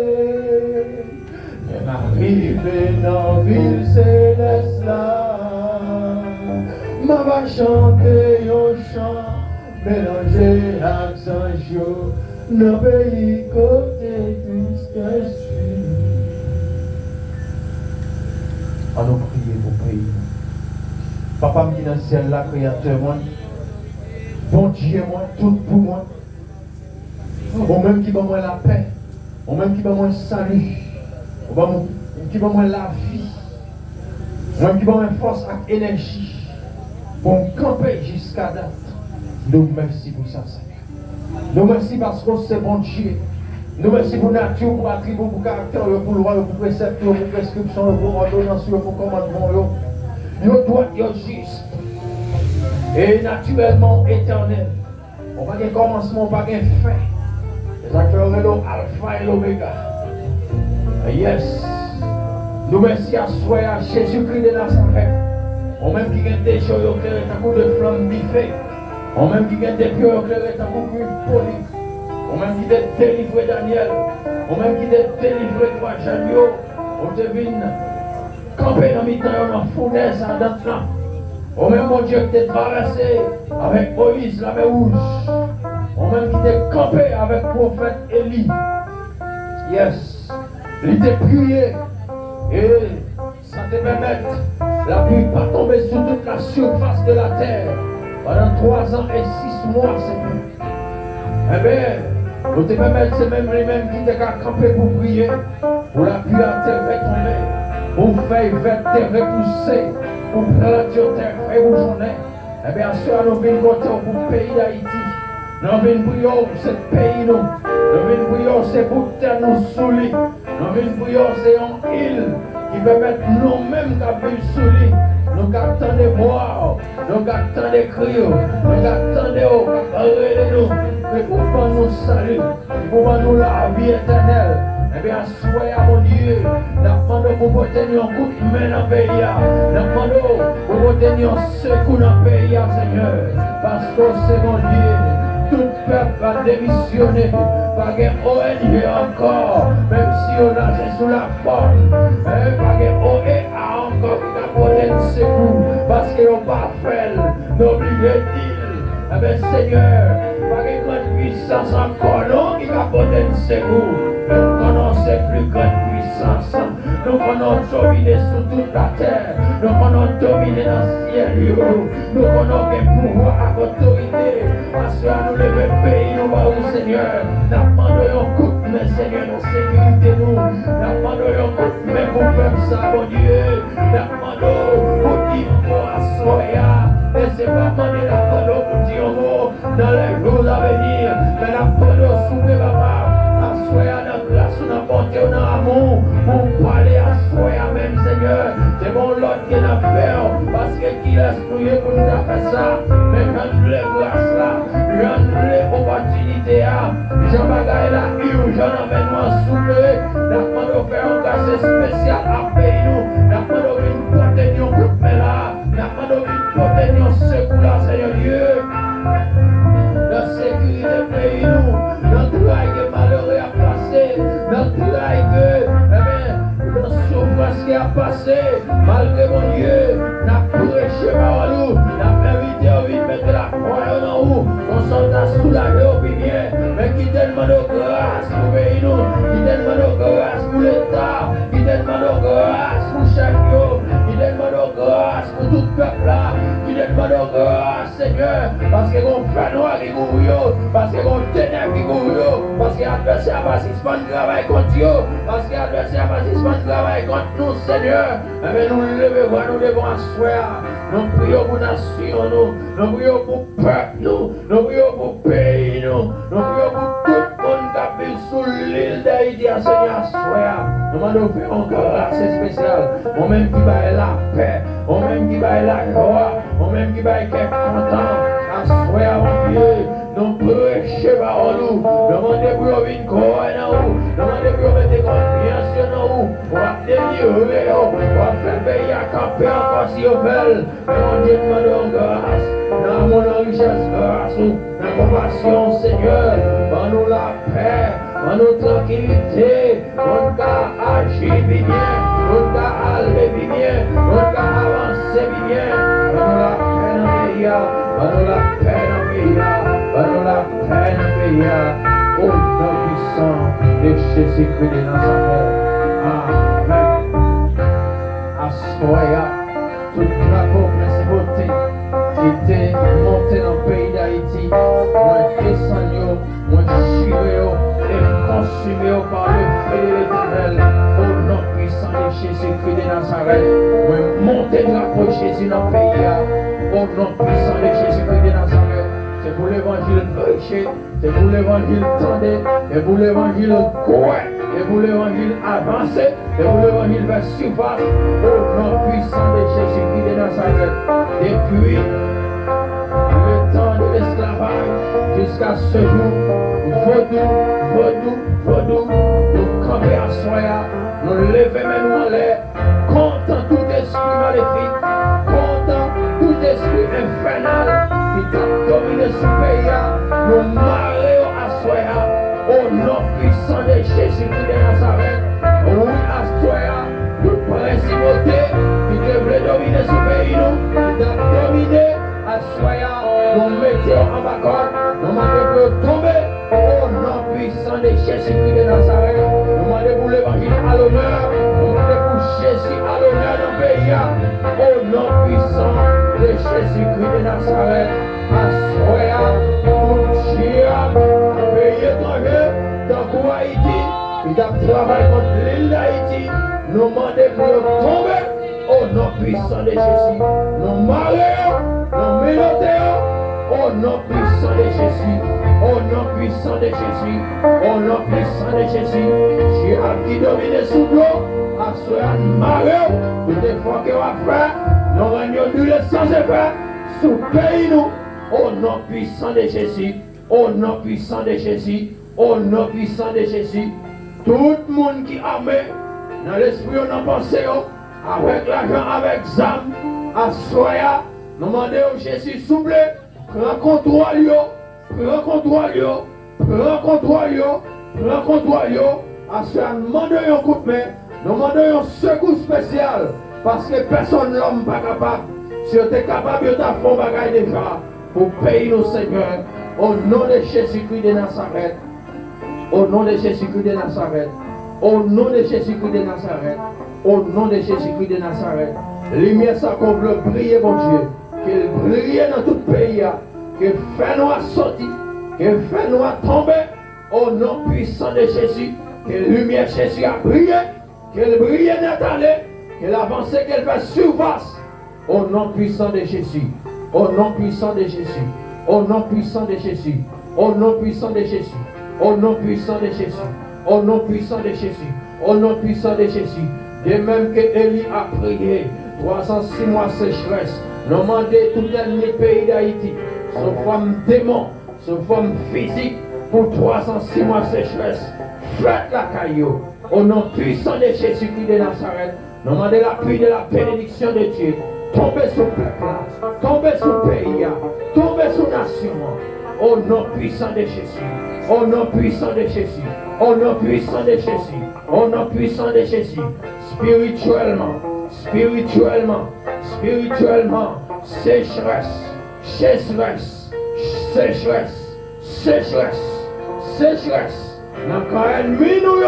Et m'arriver dans la ville céleste là, ma va chanter un chant, mélanger avec Sancho. Dans le pays côté puisque je suis. Allons prier pour pays. Papa me dit dans le ciel là, créateur moi. Bon Dieu moi, tout pour moi. Au même qui va moi la paix. Au même qui va moi le salut. Au même qui va moi la vie. Au même qui va moi force et énergie. Pour me camper jusqu'à date. Nous merci pour ça, Seigneur. Nous merci parce que c'est bon Dieu. Nous merci pour nature, pour attribut, pour caractère, pour loi, pour précepte, pour prescription, pour ordonnance, pour commandement. Nous doit être juste. Et naturellement éternel. On va pas de commencement, on va pas de fin. Les acteurs alpha et l'oméga. Yes. Nous merci à soi, à Jésus-Christ de Nazareth. On même qui gagne des choses éclairées, un coup de flamme biffée. On même qui gagne des pieds éclairés, un coup de poli. On même qui t'a délivré Daniel. On même qui t'a délivré toi, Janio. On te vient camper dans le temps, dans la fournaise, en dents. On même mon Dieu qui t'a débarrassé avec Moïse, la mer rouge. On même qui t'a campé avec le prophète Élie. Yes. Il t'a prié. Et ça te permet la pluie pas tomber sur toute la surface de la terre pendant 3 ans et 6 mois, Seigneur. Eh bien, nous te permettre, c'est même les mêmes qui t'ont campé pour prier, pour la pluie à terre tomber, pour faire verte terre repousser, pour planter terre et bourgeonner. Eh bien, ceux nous venons côté pour le pays d'Haïti. Nous venons prier pour ce pays, nous venons prier c'est pour terre nous soulis. Nous venons prier c'est une île qui permet nous-mêmes de vivre sous lui. Nous attendons de voir, nous attendons de crier, nous attendons de nous, pour nous salut, pour nous la vie éternelle. Eh bien, soyez à mon Dieu, nous demandons pour vous tenir un coup de main dans le pays, nous demandons pour vous tenir un secours dans le pays, Seigneur, parce que c'est mon Dieu. Tout peuple va démissionner, pas de ONG encore, même si on a sous la forme, pas de OEA encore qui va porter le secours, parce qu'ils n'ont pas fait, n'oubliez dire, eh bien Seigneur, pas de grande puissance encore, non, qui va porter le secours, mais nous connaissons plus grande puissance, nous connaissons dominer sur toute la terre, nous connaissons dominer dans le ciel, nous connaissons le pouvoir à l'autorité, parce que nous lever le pays, nous va au Seigneur, nous demandons un coup de main, Seigneur, dans la sécurité, nous demandons un coup de main pour faire ça, mon Dieu, nous demandons pour dire mot à Soya, et c'est pas demander la parole pour dire mot dans les jours à venir, mais la parole soulever papa, à Soya dans la glace, on a porté dans l'amour, pour parler à Soya même, Seigneur, c'est bon l'autre qui l'a fait, parce que qui laisse prier pour nous faire ça, mais quand les grâces là, j'en les opportunités, j'en bagaille là, j'en amène moi souffler, d'après nous faire un casse spécial à pays nous, d'après nous une protection groupe là, d'après nous une protection secours là, Seigneur Dieu, la sécurité pays nous, notre travail que malheureux a passé, notre travail que, la souffrance qui a passé, malgré mon Dieu, n'a prêché par nous, n'a invité à vite mettre la croix en haut, on s'en a soulagé au bien, mais qui te demande grâce pour pays nous, qui te demande grâce pour l'État, qui te demande grâce pour chaque jour, qui te demande grâce pour tout peuple là, qui te demande grâce Seigneur, parce que qu'on fait noir qui court, parce que qu'on ténèbres qui court, parce que l'adversaire va suspendre le travail contre Dieu, parce que l'adversaire va suspendre le travail contre nous Seigneur, mais nous levons, nous devons asseoir, nous prions pour nation, nous prions pour peuple, nous prions pour pays, nous prions pour tout le monde qui vit sur l'île d'Haïti, Seigneur, asseoir, nous demandons faire une grâce spéciale, on même qui va la paix, on même qui va la joie, on même qui va être content, asseoir mon Dieu, nous prêchons par nous. Demandez pour vous une couronne dans vous. Demandez pour vous mettre confiance dans vous. On va délivrer, on va faire payer à camper encore si vous veulent. Mon Dieu, demandons grâce. Dans mon richesse, grâce, dans la compassion, Seigneur. Donne-nous la paix, donne-nous tranquillité. On va agir bien, on va aller bien, on va avancer bien. Donne-nous la paix dans le pays, donne-nous la paix dans le pays, donne-nous la paix dans le pays. Au nom puissant de Jésus-Christ de Nazareth. Amen. Assoya, toute la principauté qui était montée dans le pays d'Haïti, moi descendu, moi chiré et consumé par le feu de l'Éternel. Au nom puissant de Jésus-Christ de Nazareth, moi monté drapeau Jésus dans le pays. Au nom puissant de Jésus-Christ de Nazareth. C'est pour l'évangile prêché, c'est pour l'évangile tendé, c'est pour l'évangile coué, c'est pour l'évangile avancé, c'est pour l'évangile vers surface. Au nom puissant de Jésus-Christ de Nazareth. Depuis le temps de l'esclavage jusqu'à ce jour, vaudou, nous camper à soya, nous lever nous en l'air, contre tout esprit maléfique, contre tout esprit infernal qui t'a dominé ce pays, nous marrer à soya, au nom puissant de Jésus-Christ de Nazareth. Oui, à soya, toute principauté qui devrait dominer ce pays, nous, qui t'a dominé à soya, nous mettons en bas, nous demandons pour tomber. Au nom puissant de Jésus-Christ de Nazareth, nous demandons pour l'évangile à l'honneur, nous demandons pour Jésus à l'honneur dans le pays. Au nom puissant de Jésus-Christ de Nazareth, à Soya, pour Chia, pays étranger, dans Haïti, qui travaille contre l'île d'Haïti, nous demandons pour tomber. Au nom puissant de Jésus, nous marions, nous ménotons. Au nom puissant de Jésus, au nom puissant de Jésus, au nom puissant de Jésus, j'ai qui domine sous l'eau, à ce marée, tout effort que va faire, nous régnons nul sans effet, sous pays nous, au nom puissant de Jésus, au nom puissant de Jésus, au nom puissant de Jésus, tout le monde qui a armé, dans l'esprit, on a pensé, avec l'argent, avec l'âme, à soya, nous demandons Jésus souple. Prends contrôle, à ce moment de un coup de main, nous demandons un secours spécial, parce que personne l'homme n'est pas capable. Si tu es capable, tu as fait un bagage déjà, pour payer nos Seigneurs, au nom de Jésus-Christ de Nazareth, au nom de Jésus-Christ de Nazareth, au nom de Jésus-Christ de Nazareth, au nom de Jésus-Christ de Nazareth, lumière ça qu'on veut briller, mon Dieu. Qu'il brille dans tout le pays, que fait nous sortir, que fait nous tomber, au nom puissant de Jésus, que la lumière Jésus a brillé, qu'elle brille n'attendait, qu'elle avance, qu'elle fait surface, au nom puissant de Jésus, au nom puissant de Jésus, au nom puissant de Jésus, au nom puissant de Jésus, au nom puissant de Jésus, au nom puissant de Jésus, au nom puissant de Jésus, de même que Élie a prié, 306 mois sécheresse, nous demandons tout le dernier pays d'Haïti, sous forme démon, sous forme physique, pour 306 mois sécheresse. Faites la caillou, au nom puissant de Jésus-Christ de Nazareth, nous demandons l'appui de la bénédiction de Dieu. Tombez sur le peuple, tombez sur le pays, tombez sur la nation, au nom puissant de Jésus, au nom puissant de Jésus, au nom puissant de Jésus, au nom puissant de Jésus, spirituellement, sécheresse, dans le ennemi nous,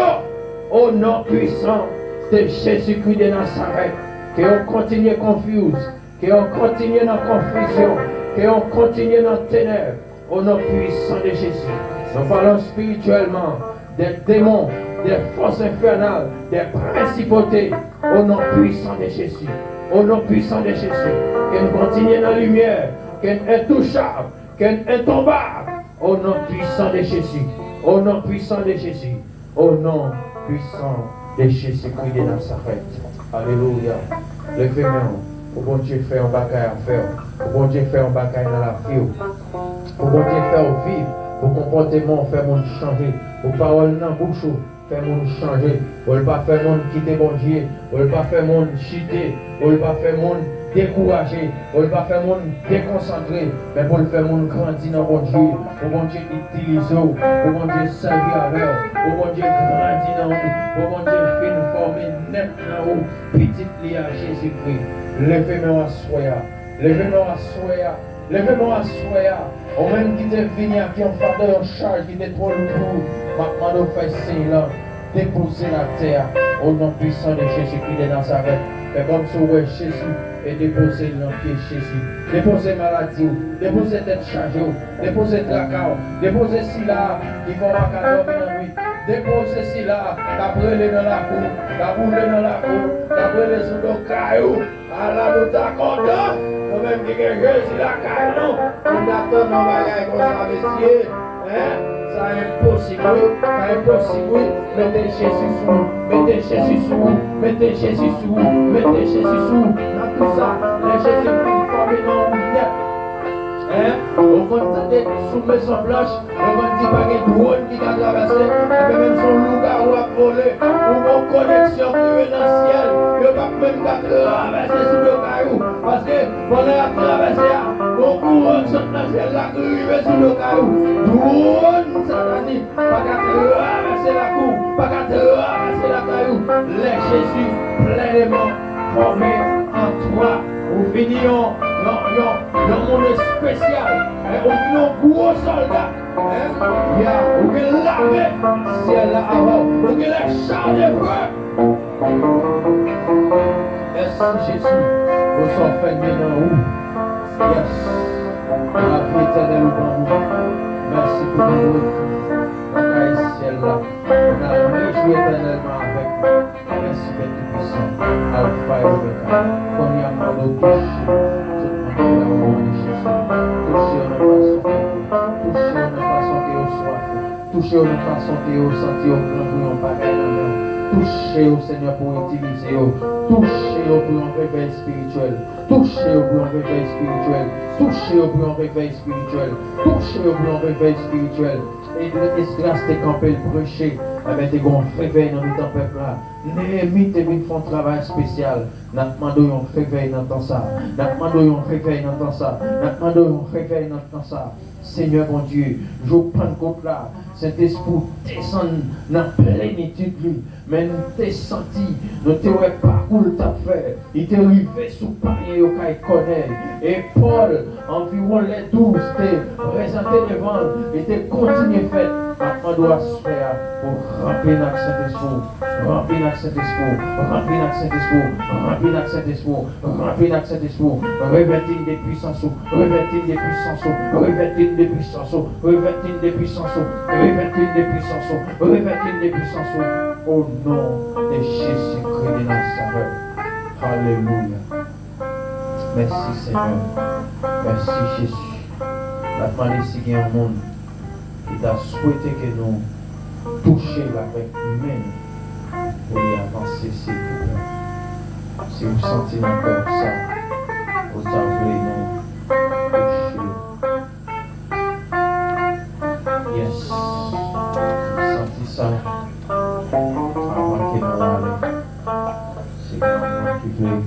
au nom puissant de Jésus-Christ de Nazareth, qu'on continue confus, qu'on continue dans confusion, qu'on continue dans ténèbres, au nom puissant de Jésus. Nous parlons spirituellement des démons, des forces infernales, des principautés, au nom puissant de Jésus. Au nom puissant de Jésus, qu'on continue dans la lumière, qu'on est intouchable, qu'on est intombable, au nom puissant de Jésus, au nom puissant de Jésus, au nom puissant de Jésus-Christ de Nazareth. Alléluia. Levez-moi, pour bon Dieu faire un bagaille à faire, pour bon Dieu faire un bagaille dans la vie. Pour bon Dieu faire vivre, pour comportement faire mon changer, pour parole dans bouche faire mon changer, pour ne pas faire mon quitter bon Dieu, pour ne pas faire mon chuter, pour ne pas faire mon décourager, pour ne pas faire mon déconcentrer, mais pour le faire mon grandir dans bon Dieu, pour bon Dieu utiliser, pour bon Dieu servir avec, pour bon Dieu grandir dans vous, pour bon Dieu faire former net dans vous, petite liée à Jésus-Christ. Levez-moi à soya, levez-moi à soya. Levez-moi à soya, au même qui t'est venu qui ont fait en charge, qui était trop lourd, maintenant nous fait signe là, déposer la terre au nom puissant de Jésus-Christ de Nazareth. Fais comme si vous Jésus et déposer dans pied Jésus. Déposer maladie, déposer tête chargée, déposer tracas, déposer si là, qui vont pas dormir dans la nuit. Déposer si là, t'as brûlé dans la cour, t'as brûlé dans la cour, t'as brûlé sous nos cailloux, à la nous t'accordons. Nous-mêmes qui sommes Jésus la caille, non? Nous attendons nos bagages comme ça, messieurs. Ça est impossible, ça est impossible. Mettez Jésus sous nous, mettez Jésus sous nous, mettez Jésus sous nous, mettez Jésus sous nous. Dans tout ça, les Jésus sont formés dans le net. On va sous maison blanche, on va dire pas qu'il y a drone qui a traversé, et même son loup-garou a volé, ou mon connexion privée dans le ciel, il ne va pas même pas traverser sous le caillou, parce que pendant la traversée, mon courant saute dans le ciel, la rive sous le caillou, drone, ça t'a dit, pas qu'à traverser la cour, pas qu'à traverser la caillou, les Jésus pleinement formés en toi, ou finissons dans mon monde spécial, on vit un gros soldat, il y a l'armée, ciel là avant, on a les chars de feu. Merci Jésus, vous sommes faits maintenant où? Yes, la vie éternelle au bon. Merci pour nous, dans ciel là, on a réjoui éternellement avec nous. Merci d'être puissant, Alpha et Omega, qu'on y a mal au toucher. Touchez de façon que vous sentez au grand bouillon pareil dans la main. Touchez au Seigneur pour utiliser. Touchez au bouillon réveil spirituel. Touchez au bouillon réveil spirituel. Touchez au bouillon réveil spirituel. Touchez au bouillon réveil spirituel. Et de grâce de camper le prêcher. Avec des grands réveils dans notre peuple là. Néhémie te vient faire un travail spécial. Nous demandons un réveil dans ça. Nous demandons un réveil dans ça. Nous demandons un réveil dans ça. Seigneur mon Dieu, je prends compte là, cet esprit descend dans la plénitude lui, mais nous t'es senti, nous t'es pas où le t'as fait, il t'est arrivé sous panier au cas connaît, et Paul, environ les 12, t'es présenté devant, et t'es continué fait. Maintenant, doit se faire pour remplir notre Saint-Esprit, remplir notre Saint-Esprit, remplir notre Saint-Esprit, remplir notre Saint-Esprit, remplir notre Saint-Esprit, revêtir des puissances, revêtir des puissances, revêtir des puissances, revêtir des puissances, revêtir des puissances, revêtir des puissances, au nom de Jésus-Christ de Nazareth. Alléluia. Merci Seigneur. Merci Jésus. La demandé si il y a un monde qui t'a souhaité que nous touchions avec nous-mêmes pour y avancer, s'il vous plaît. Si vous sentez dans le cœur ça, vous voulez nous toucher. Yes. Vous sentez ça avant que nous allions. C'est quelqu'un qui veut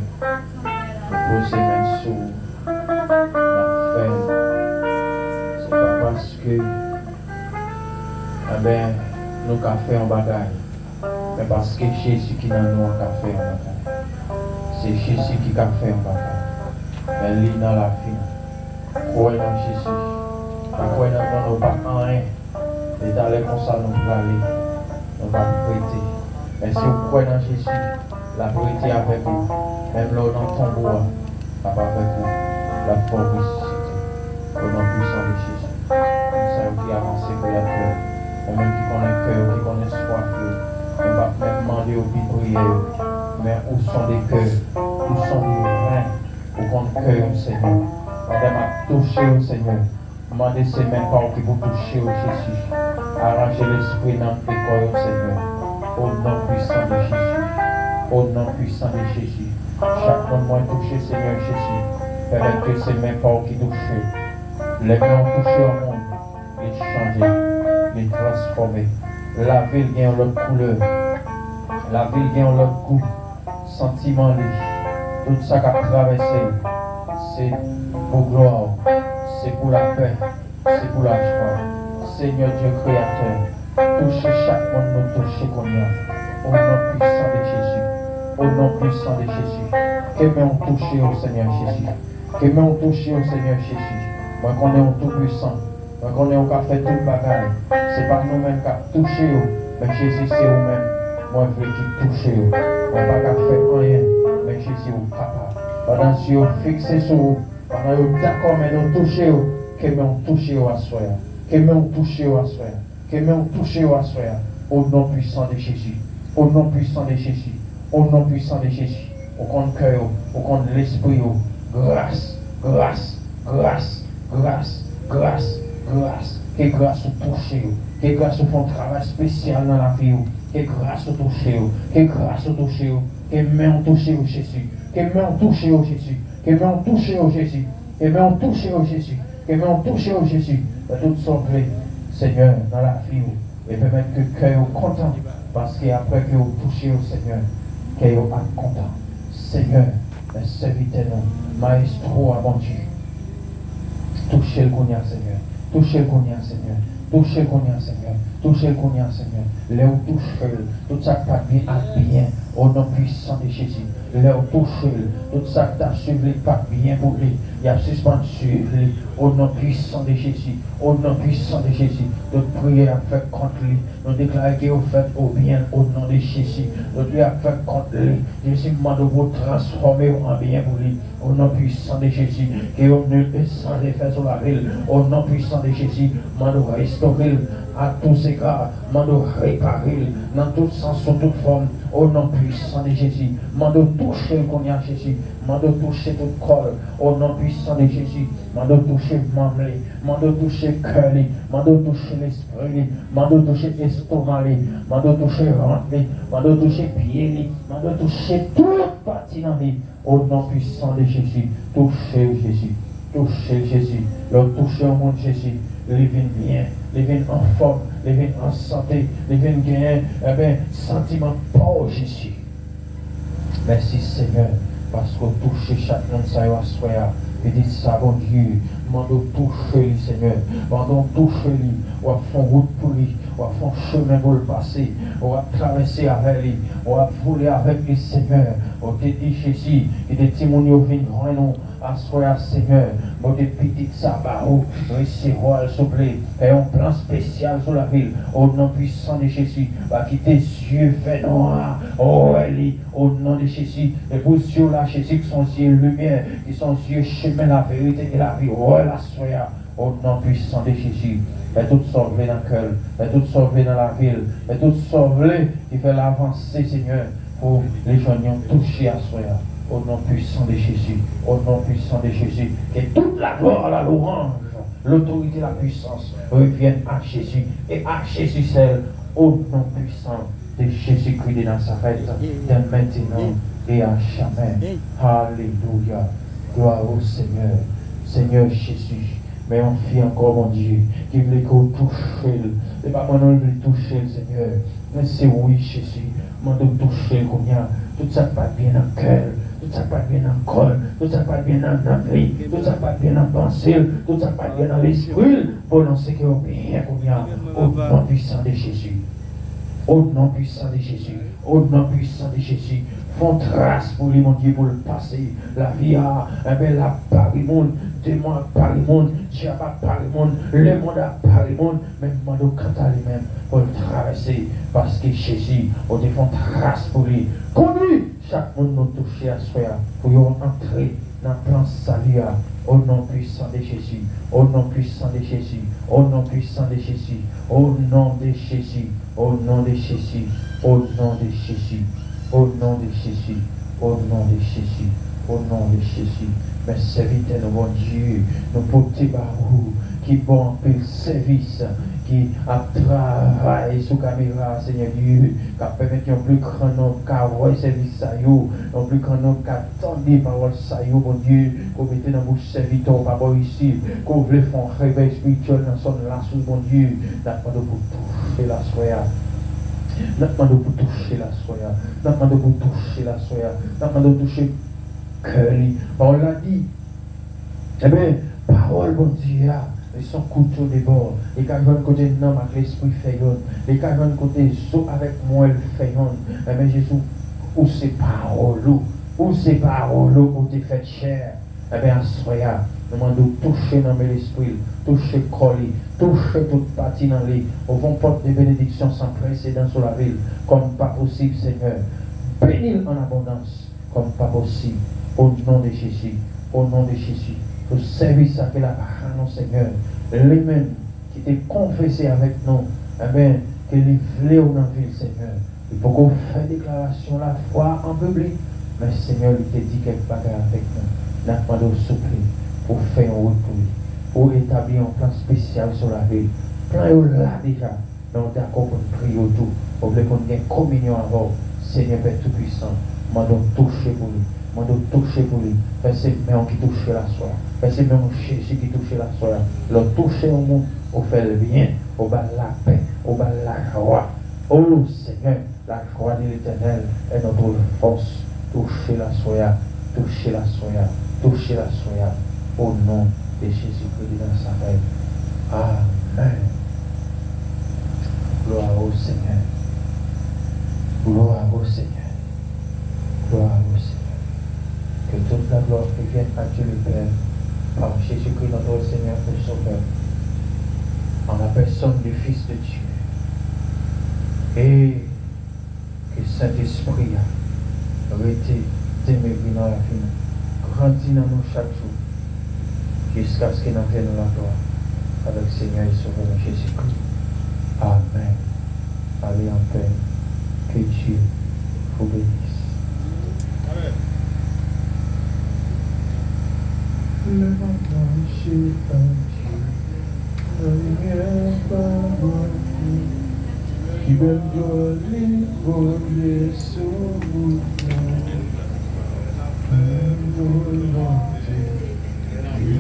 poser mes mains sur la fête. C'est pas parce que nous avons fait un bagage, mais parce que Jésus qui n'a nous a fait un bagage. C'est Jésus qui a fait un bagage. Mais lui dans la vie, croyez dans Jésus. Pas croyez dans nos parents, et d'aller comme ça nous aller, nous va prêter. Mais si vous croyez dans Jésus, la prêter avec vous, même là dans ton bois, va avec vous, la forme ressuscitée, au nom puissant de Jésus. Comme ça, qui avance pour la terre. Au même qui connaît cœur, qui connaît soif, on va même demander aux prières, mais où sont les cœurs, où sont les reins, où sont les cœurs, Seigneur. Madame a touché au Seigneur, demandez ces mêmes paroles qui vous toucher au Jésus. Arrangez l'esprit dans le corps, Seigneur, au nom puissant de Jésus, au nom puissant de Jésus. Chaque moment touché, Seigneur Jésus, permettez ces mêmes paroles qui touchent. Les mains ont touché au monde, les changer, les transformer. La ville gagne l'autre couleur, la ville gagne l'autre goût, sentiment, tout ça qui a traversé, c'est pour gloire, c'est pour la paix, c'est pour la joie. Seigneur Dieu créateur, touchez chaque monde, nous touchez qu'on y a. Au nom puissant de Jésus, au nom puissant de Jésus, que nous touché au Seigneur Jésus, que nous touché au Seigneur Jésus. Moi qu'on est tout puissant, moi qu'on est au fait tout le bagage, c'est pas nous-mêmes qui avons touché, mais Jésus c'est vous-même. Moi je veux qu'il touche, moi pas qu'à faire rien, mais Jésus est capable. Pendant que vous fixez sur vous, pendant que vous d'accord, mais nous touchez, que nous touchez à soi, que nous touchez à soi, que nous touchez à soi, au nom puissant de Jésus, au nom puissant de Jésus, au nom puissant de Jésus, au compte cœur, au compte l'esprit, grâce, grâce, grâce, grâce, grâce, grâce, que grâce au toucher, que grâce au font travail spécial dans la vie, que grâce au toucher, que grâce au toucher, que main toucher au Jésus, que main toucher au Jésus, que main toucher au Jésus, que main toucher au Jésus, que main toucher au Jésus, de toute sauver, Seigneur, dans la vie, et permettre que le cœur soit content, parce qu'après que vous touchez au Seigneur, que vous êtes content. Seigneur, servitez-nous, maestro à mon Dieu. Touchez le cognac, Seigneur. Touchez le cognac, Seigneur. Touchez le cognac, Seigneur. Touchez le cognac, Seigneur. Là où touchez, tout ça qui pas bien, au nom puissant de Jésus. Là où touchez, tout ça qui t'a suivi pas bien pour lui. Il y a suspendu lui, au nom puissant de Jésus. Au nom puissant de Jésus. Notre prière a fait contre lui. Nous déclarons que vous faites au bien au nom de Jésus. Notre prière a fait contre lui. Jésus demande de vous transformer en bien pour lui. Au nom puissant de Jésus. Que vous ne sans effet sur la ville. Au nom puissant de Jésus. Demande de restaurer à tous égards. Demande de réparer dans tout sens, sous toute forme. Au nom puissant de Jésus. Demande de toucher le cognac Jésus. Demande de toucher tout corps. Au nom puissant de Jésus. Demande de toucher membre. Demande de toucher cœur. Demande de toucher l'esprit. Demande de toucher estomac. Demande de toucher ventre. Demande de toucher pied. Demande de toucher toute partie dans vie. Au nom puissant de Jésus. Touchez Jésus. Touchez Jésus. Leur toucher au monde Jésus. Les vins bien. Les vins en forme. Les vins en santé. Les vins gagnent. Sentiment pour Jésus. Merci Seigneur. Parce que touchez chaque monde ça va se faire. Et dites ça, bon Dieu, mandons toucher lui, Seigneur. Mandons toucher lui. On va faire route pour lui. On va faire chemin pour le passer. On va traverser avec lui. On va voler avec lui, Seigneur. On te dit Jésus, et des témoignages viennent nous à soi, Seigneur. Mon des petites sabbats, recevoir, s'il vous plaît. Et un plan spécial sur la ville. Au nom puissant de Jésus. Va quitter yeux fait noir. Oh, Eli, au nom de Jésus. Et pour ceux là, Jésus, qui sont yeux lumière, qui sont yeux chemin, la vérité et la vie. Oh, la soya. Au nom puissant de Jésus. Et tout sauver dans le cœur. Et tout sauver dans la ville. Et tout sauver qui fait l'avancée, Seigneur. Pour les gens qui ont touché à soya. Au nom puissant de Jésus, au nom puissant de Jésus, que toute la gloire, la louange, l'autorité, la puissance reviennent à Jésus et à Jésus seul, au nom puissant de Jésus-Christ de Nazareth, de maintenant et à jamais. Alléluia. Gloire au Seigneur. Seigneur Jésus. Mais on fait encore, mon Dieu, qui veut qu'on touche. Et pas qu'on veut toucher, Seigneur. Mais c'est oui, Jésus. Moi, de toucher, combien. Tout ça pas bien dans le cœur. Tout ça pas bien dans le corps. Tout ça pas bien dans l'esprit. Tout ça pas bien dans la pensée. Tout ça pas bien dans l'esprit. Pour lancer que vous bien, combien. Au nom puissant de Jésus. Au nom puissant de Jésus. Au nom puissant de Jésus. Font trace pour lui, mon Dieu, pour le passé. La vie a, la Paris monde, démon à Paris monde, diable à Paris monde, le monde à Paris monde, même monde quant à lui-même, pour le traverser. Parce que Jésus, on te font trace pour lui. Conduit chaque monde nous toucher à soi, pour y entrer dans le plan salut, au nom puissant de Jésus, au nom puissant de Jésus, au nom puissant de Jésus, au nom de Jésus, au nom de Jésus, au nom de Jésus. Au nom de Jésus, au nom de Jésus, au nom de Jésus, mais servitez-nous, mon Dieu, nous portons par vous, qui bon un peu le service, qui a travaillé sous caméra, Seigneur Dieu, qui a permis qu'un plus grand nombre qu'à voir service ça yo, un plus grand nombre qu'à attendre paroles ça yo, mon Dieu, qu'on mette dans bouche serviteur, papa ici, qu'on voulait faire un réveil spirituel dans son lasso, mon Dieu, d'attendre pour toucher la soya. D'attendre pour toucher la soya. D'attendre pour toucher la soya. D'attendre pour toucher cœur. On l'a dit. Eh bien, parole, bon Dieu, ils sont couteaux des bords. Les cas de côté non, avec l'esprit fayon. Les cas de côté saut avec moi le fayon. Eh bien, Jésus, où ces paroles, où ces paroles, où t'es fait chair. Eh bien, soya, nous demandons toucher dans l'esprit, toucher coller, toucher toute partie dans les. Au fond, porte de bénédiction sans précédent sur la ville, comme pas possible, Seigneur. Bénis en abondance, comme pas possible. Au nom de Jésus, au nom de Jésus. Au service à que la parole, Seigneur, les mêmes qui t'ont confessé avec nous, eh bien, que les vléaux dans la ville, Seigneur. Il faut qu'on fasse déclaration la foi en public, mais Seigneur, il te dit quelque bagarre avec nous. N'a pas de souple pour faire un retour, pour établir un plan spécial sur la ville. Plan est là déjà, mais on est d'accord pour prier autour. On veut qu'on ait une communion avant. Seigneur Père Tout-Puissant, on doit toucher pour lui. On doit toucher pour lui. Fais ces mains qui touchent la soie. Fais ces mains qui touchent la soie. Leur toucher au monde, on fait le bien, on bat la paix, on bat la joie. Oh Seigneur, la joie de l'Éternel est notre force. Touchez la soya, touchez la soya, touchez la soya. Au nom de Jésus-Christ de Nazareth. Amen. Gloire au Seigneur. Gloire au Seigneur. Gloire au Seigneur. Que toute la gloire vienne à Dieu le Père, par Jésus-Christ notre Seigneur et Sauveur, en la personne du Fils de Dieu. Et que Saint-Esprit a été demeuré dans la vie, grandit dans nous chaque jour, jusqu'à ce qu'il en vienne la gloire, avec le Seigneur et Sauveur Jésus-Christ. Amen. Allez en paix. Que Dieu vous bénisse. Amen. Le marché par Dieu, lumière par Dieu, qui veut voler, voler sur vous.